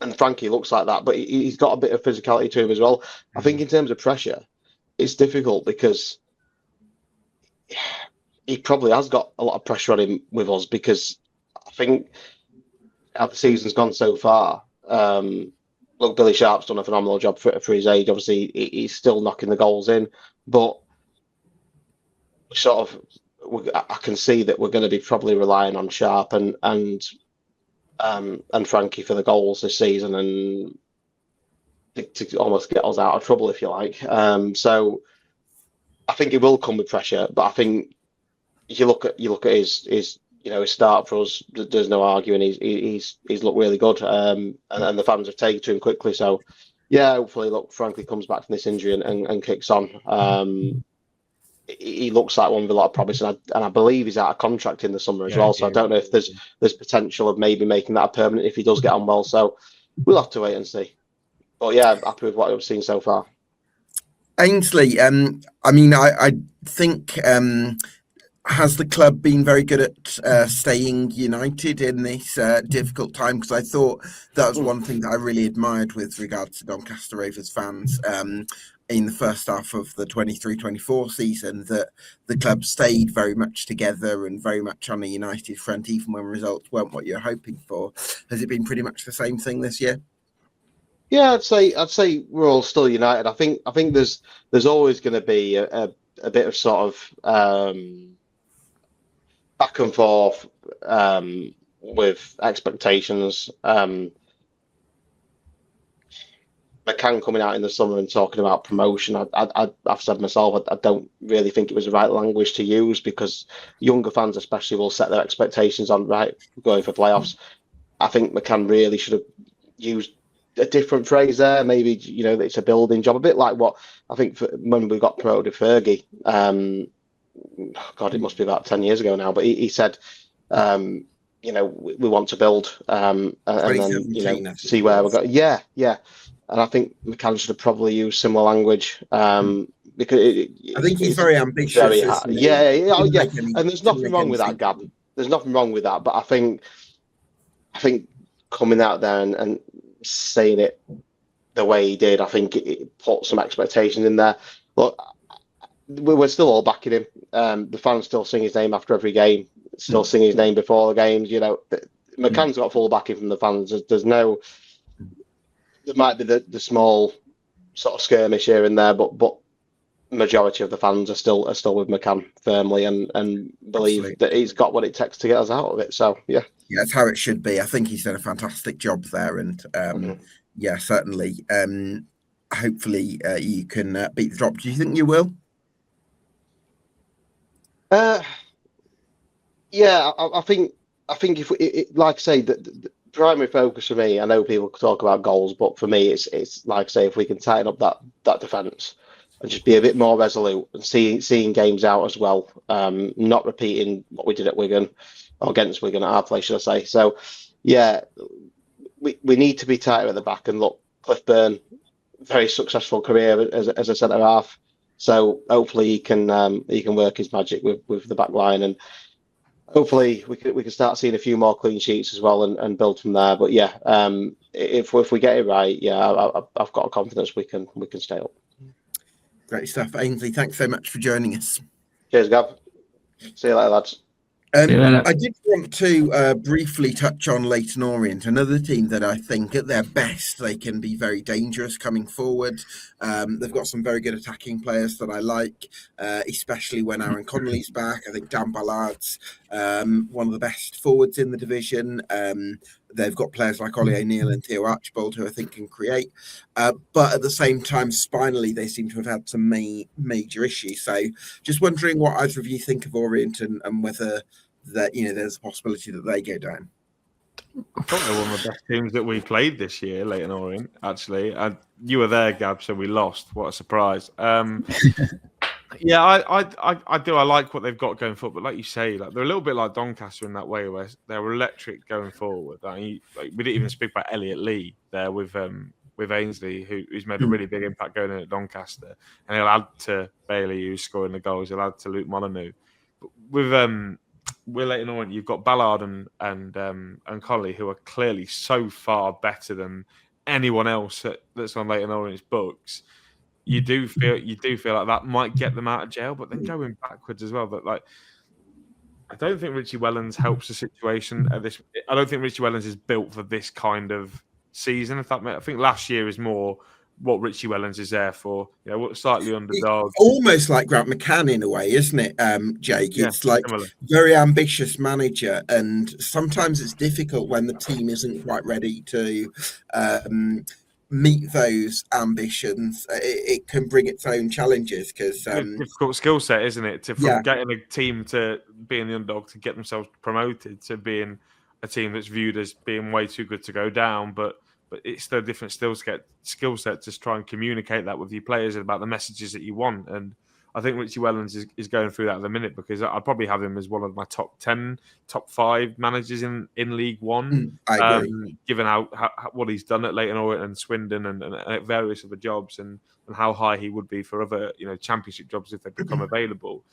And Frankie looks like that, but he's got a bit of physicality to him as well. I think in terms of pressure, it's difficult because he probably has got a lot of pressure on him with us, because I think how the season's gone so far. Look, Billy Sharp's done a phenomenal job for his age. Obviously, he's still knocking the goals in, but sort of, I can see that we're going to be probably relying on Sharp and Frankie for the goals this season, and to almost get us out of trouble, if you like. So I think it will come with pressure, but I think you look at his start for us. There's no arguing. He's looked really good, and the fans have taken to him quickly. So yeah, hopefully, look, Frankie comes back from this injury and kicks on. He looks like one with a lot of promise, and I believe he's out of contract in the summer as well. So I don't know if there's potential of maybe making that a permanent if he does get on well. So we'll have to wait and see. But yeah, I'm happy with what I've seen so far. Ainsley, I mean, I think has the club been very good at staying united in this difficult time? Because I thought that was one thing that I really admired with regards to Doncaster Rovers fans in the first half of the 23-24 season, that the club stayed very much together and very much on a united front, even when results weren't what you're hoping for. Has it been pretty much the same thing this year? Yeah, I'd say we're all still united. I think there's always going to be a bit of sort of back and forth with expectations. McCann coming out in the summer and talking about promotion, I've said myself, I don't really think it was the right language to use, because younger fans especially will set their expectations on going for playoffs. I think McCann really should have used a different phrase there. Maybe it's a building job, a bit like what I think when we got promoted with Fergie. God, it must be about 10 years ago now. But he said, we want to build, and then see where we're going. Yeah. And I think McCann should have probably used similar language, because I think he's very ambitious. Very hard. Yeah. And there's nothing wrong with that, Gab. There's nothing wrong with that. But I think coming out there and saying it the way he did, I think it put some expectations in there. But we're still all backing him. The fans still sing his name after every game, still sing his name before the games. McCann's got full backing from the fans. There might be the small sort of skirmish here and there, but majority of the fans are still with McCann firmly and believe Absolutely. That he's got what it takes to get us out of it. So yeah, that's how it should be. I think he's done a fantastic job there, and yeah, certainly. Hopefully, you can beat the drop. Do you think you will? Yeah, I think if like I say, the primary focus for me, I know people talk about goals, but for me, it's like I say, if we can tighten up that defence and just be a bit more resolute and seeing games out as well, not repeating what we did at Wigan or against Wigan at our place, should I say? So, yeah, we need to be tighter at the back. And look, Cliff Byrne, very successful career as a centre half. So hopefully he can work his magic with the back line, and hopefully we can start seeing a few more clean sheets as well and build from there. But yeah, if we get it right, yeah, I've got confidence we can stay up. Great stuff, Ainsley. Thanks so much for joining us. Cheers, Gav. See you later, lads. I did want to briefly touch on Leyton Orient, another team that I think at their best they can be very dangerous coming forward. They've got some very good attacking players that I like, especially when Aaron Connolly's back. I think Dan Ballard's one of the best forwards in the division. They've got players like Ollie O'Neill and Theo Archibald who I think can create. But at the same time, spinally, they seem to have had some major issues. So just wondering what either of you think of Orient and whether that there's a possibility that they go down. I thought they were one of the best teams that we played this year, Leyton Orient, actually. You were there, Gab, so we lost. What a surprise. Yeah, I do. I like what they've got going forward, but like you say, they're a little bit like Doncaster in that way, where they're electric going forward. We didn't even speak about Elliot Lee there with Ainsley, who's made a really big impact going in at Doncaster, and he'll add to Bailey, who's scoring the goals. He'll add to Luke Molyneux. But with Leyton Orient, you've got Ballard and Colley, who are clearly so far better than anyone else that's on Leyton Orient's books. You do feel like that might get them out of jail, but then going backwards as well. But like I don't think Richie Wellens helps the situation at this. I don't think Richie Wellens is built for this kind of season. I think last year is more what Richie Wellens is there for. Slightly underdog. Almost like Grant McCann in a way, isn't it, Jake? Yeah, it's like similar. Very ambitious manager, and sometimes it's difficult when the team isn't quite ready to meet those ambitions. It can bring its own challenges because difficult skill set, isn't it? From getting a team to being the underdog to get themselves promoted to being a team that's viewed as being way too good to go down, but it's still a different skill set to try and communicate that with your players about the messages that you want. And I think Richie Wellens is going through that at the minute, because I'd probably have him as one of my top 10, top 5 managers in League One. I agree. Given what he's done at Leyton Orient and Swindon and at various other jobs, and how high he would be for other championship jobs if they become available.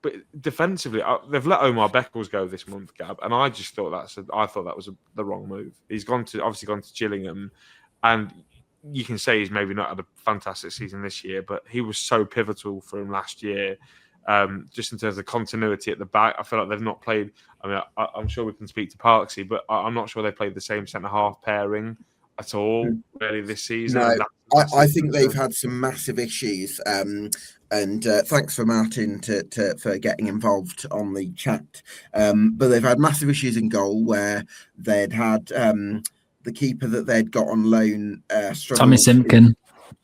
But defensively, they've let Omar Beckles go this month, Gab, and I just thought that was the wrong move. He's obviously gone to Gillingham, and you can say he's maybe not had a fantastic season this year, but he was so pivotal for him last year. Just in terms of continuity at the back, I feel like they've not played. I mean, I'm sure we can speak to Parksy, but I'm not sure they played the same centre half pairing at all really this season. No, I think they've had some massive issues. And thanks for Martin for getting involved on the chat. But they've had massive issues in goal where they'd had the keeper that they'd got on loan, Tommy Simpkin.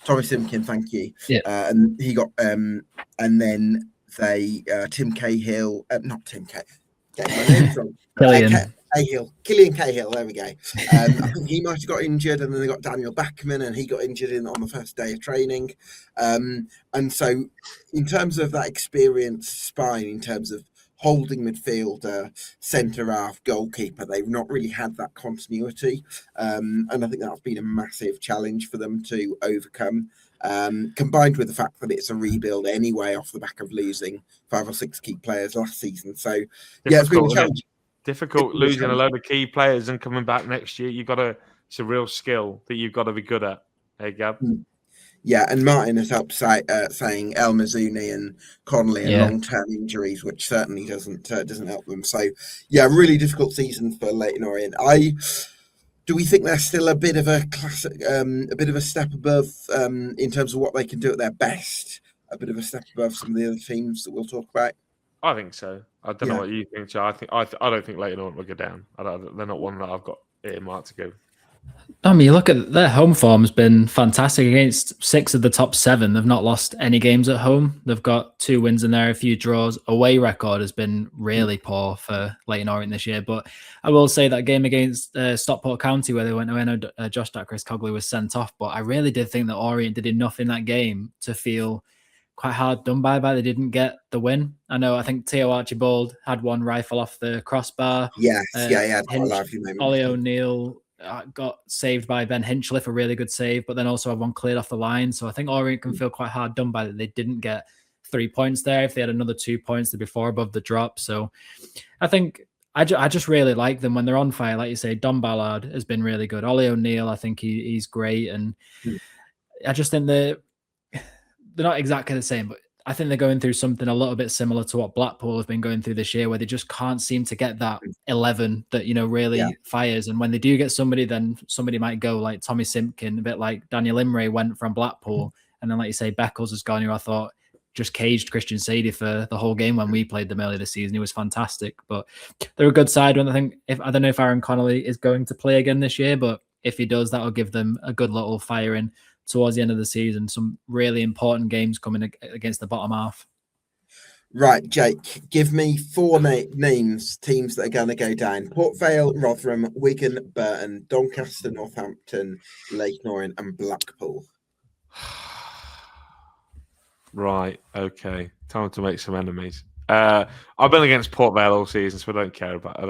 Tommy Simpkin, thank you. Yeah. And he got, and then they Tim Cahill, not Tim Cahill. Killian Cahill, there we go. I think he might have got injured, and then they got Daniel Backman, and he got injured on the first day of training. And so in terms of that experienced spine, in terms of holding midfielder, centre-half, goalkeeper, they've not really had that continuity. And I think that's been a massive challenge for them to overcome. Combined with the fact that it's a rebuild anyway off the back of losing 5 or 6 key players last season. So, it's been a challenge. Difficult losing a load of key players and coming back next year. It's a real skill that you've got to be good at. Hey, Gab. Yeah, and Martin has helped saying El Mazzuni and Connolly and long-term injuries, which certainly doesn't help them. So, really difficult season for Leyton Orient. Do we think they're still a bit of a classic, a bit of a step above in terms of what they can do at their best? A bit of a step above some of the other teams that we'll talk about. I think so. I don't know what you think, Joe. I don't think Leyton Orient will go down. They're not one that I've got earmarked to go. I mean, you look at their home form has been fantastic against 6 of the top 7. They've not lost any games at home. They've got 2 wins in there, a few draws. Away record has been really poor for Leyton Orient this year. But I will say that game against Stockport County, where they went away, Josh Chris Cogley was sent off. But I really did think that Orient did enough in that game to feel quite hard done by. They didn't get the win. I think Theo Archibald had one rifle off the crossbar. Yes, he had a lively moment. Ollie O'Neill got saved by Ben Hinchliffe, a really good save, but then also had one cleared off the line. So I think Orient can feel quite hard done by that. They didn't get 3 points there. If they had another 2 points, they'd be 4 above the drop. So I think I just really like them when they're on fire. Like you say, Don Ballard has been really good. Ollie O'Neill, I think he's great. And I just think they're not exactly the same, but I think they're going through something a little bit similar to what Blackpool have been going through this year, where they just can't seem to get that 11 that, really fires. And when they do get somebody, then somebody might go like Tommy Simpkin, a bit like Daniel Imre went from Blackpool. And then, like you say, Beckles has gone, who I thought just caged Christian Sadie for the whole game when we played them earlier this season. He was fantastic, but they're a good side. And I don't know if Aaron Connolly is going to play again this year, but if he does, that'll give them a good little fire in towards the end of the season. Some really important games coming against the bottom half. Right, Jake, give me 4 names, teams that are going to go down. Port Vale, Rotherham, Wigan, Burton, Doncaster, Northampton, Leyton Orient and Blackpool. Right, okay. Time to make some enemies. I've been against Port Vale all season, so I don't care about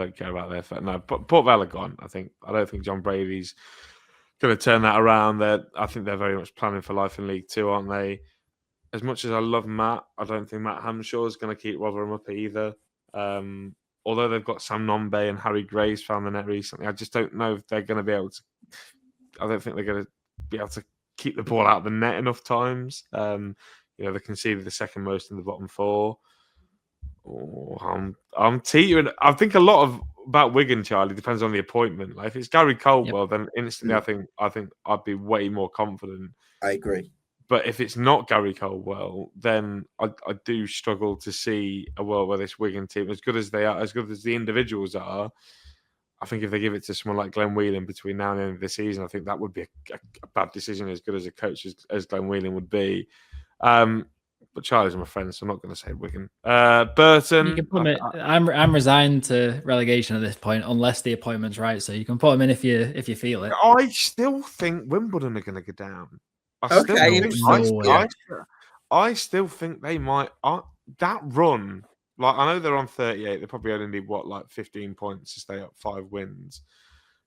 their effort. No, but Port Vale are gone. I don't think John Brady's going to turn that around. I think they're very much planning for life in League Two, aren't they? As much as I love Matt, I don't think Matt Hamshaw is going to keep Rotherham up either. Although they've got Sam Nombe and Harry Graves found the net recently, I just don't know if they're going to be able to. I don't think they're going to be able to keep the ball out of the net enough times. They conceded the second most in the bottom 4. Oh, I'm teetering. I think a lot about Wigan, Charlie, depends on the appointment. Like if it's Gary Caldwell, then instantly I think I'd be way more confident. I agree. But if it's not Gary Caldwell, then I do struggle to see a world where this Wigan team, as good as they are, as good as the individuals are, I think if they give it to someone like Glenn Whelan between now and the end of the season, I think that would be a bad decision, as good as a coach as Glenn Whelan would be. But Charlie's my friend, so I'm not going to say Wigan. Burton. You can put him I'm resigned to relegation at this point, unless the appointment's right. So you can put him in if you feel it. I still think Wimbledon are going to go down. I still think they might. That run, like I know they're on 38. They probably only need 15 points to stay up, 5 wins.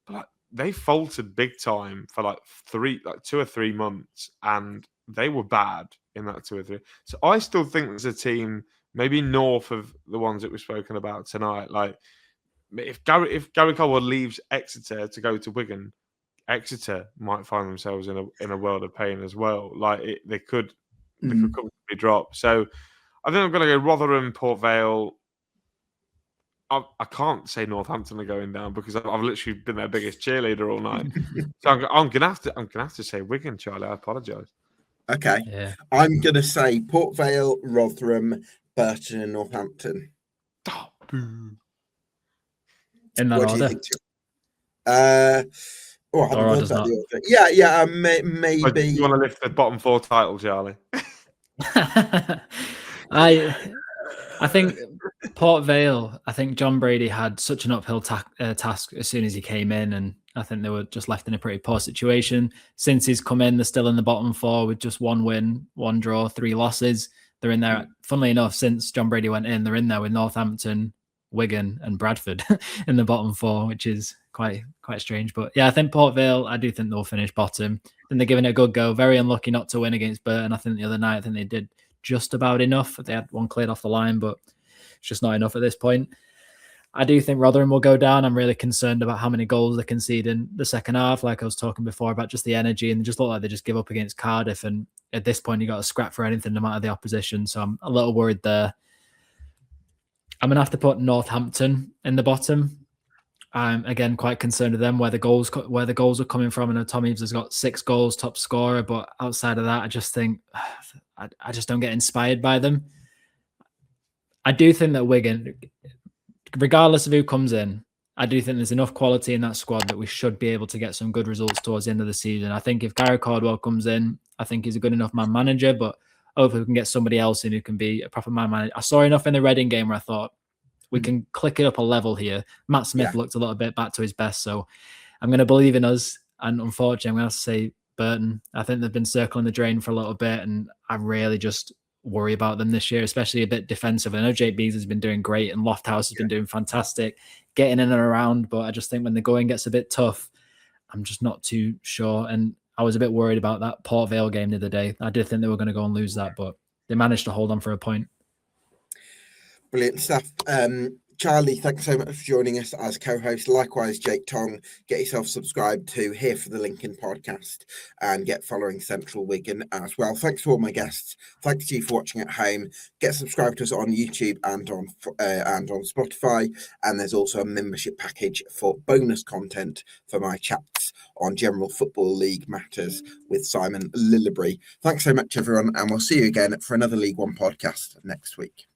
But they faltered big time for 2 or 3 months, and they were bad in that 2 or 3. So I still think there's a team maybe north of the ones that we've spoken about tonight. Like if Gary Caldwell leaves Exeter to go to Wigan, Exeter might find themselves in a world of pain as well. They could comfortably drop. So I think I'm going to go Rotherham, Port Vale. I can't say Northampton are going down because I've literally been their biggest cheerleader all night. So I'm gonna have to say Wigan, Charlie. I apologise. Okay. Yeah. I'm gonna say Port Vale, Rotherham, Burton, and Northampton. In that order. Do you think? I haven't thought about the order. Yeah. Maybe. You want to lift the bottom 4 title, Charlie? I think Port Vale, I think John Brady had such an uphill task as soon as he came in, and I think they were just left in a pretty poor situation. Since he's come in, they're still in the bottom 4 with just 1 win, 1 draw, 3 losses. They're in there, funnily enough, since John Brady went in, they're in there with Northampton, Wigan and Bradford in the bottom 4, which is quite strange. But yeah, I think Port Vale, I do think they'll finish bottom. I think they're giving it a good go. Very unlucky not to win against Burton. I think the other night, I think they did just about enough. They had 1 cleared off the line, but it's just not enough at this point. I do think Rotherham will go down. I'm really concerned about how many goals they concede in the second half. Like I was talking before about just the energy, and they just look like they just give up against Cardiff. And at this point, you got to scrap for anything, no matter the opposition. So I'm a little worried there. I'm going to have to put Northampton in the bottom. I'm again quite concerned with them, where the goals are coming from. I know Tom Eaves has got 6 goals, top scorer, but outside of that, I just think I just don't get inspired by them. I do think that Wigan, regardless of who comes in, I do think there's enough quality in that squad that we should be able to get some good results towards the end of the season. I think if Gary Caldwell comes in, I think he's a good enough man manager, but hopefully we can get somebody else in who can be a proper man manager. I saw enough in the Reading game where I thought we can click it up a level here. Matt Smith looked a little bit back to his best, so I'm going to believe in us. And unfortunately, I'm going to have to say Burton. I think they've been circling the drain for a little bit, and I really just worry about them this year, especially a bit defensive. I know Jake Bees has been doing great, and Lofthouse has been doing fantastic, getting in and around, but I just think when the going gets a bit tough, I'm just not too sure. And I was a bit worried about that Port Vale game the other day. I did think they were going to go and lose that, but they managed to hold on for a point. Brilliant stuff. Charlie, thanks so much for joining us as co-host. Likewise, Jake Tong, get yourself subscribed to Here for the Lincoln podcast and get following Central Wigan as well. Thanks to all my guests. Thanks to you for watching at home. Get subscribed to us on YouTube and on Spotify. And there's also a membership package for bonus content for my chats on General Football League matters with Simon Lillibury. Thanks so much, everyone, and we'll see you again for another League One podcast next week.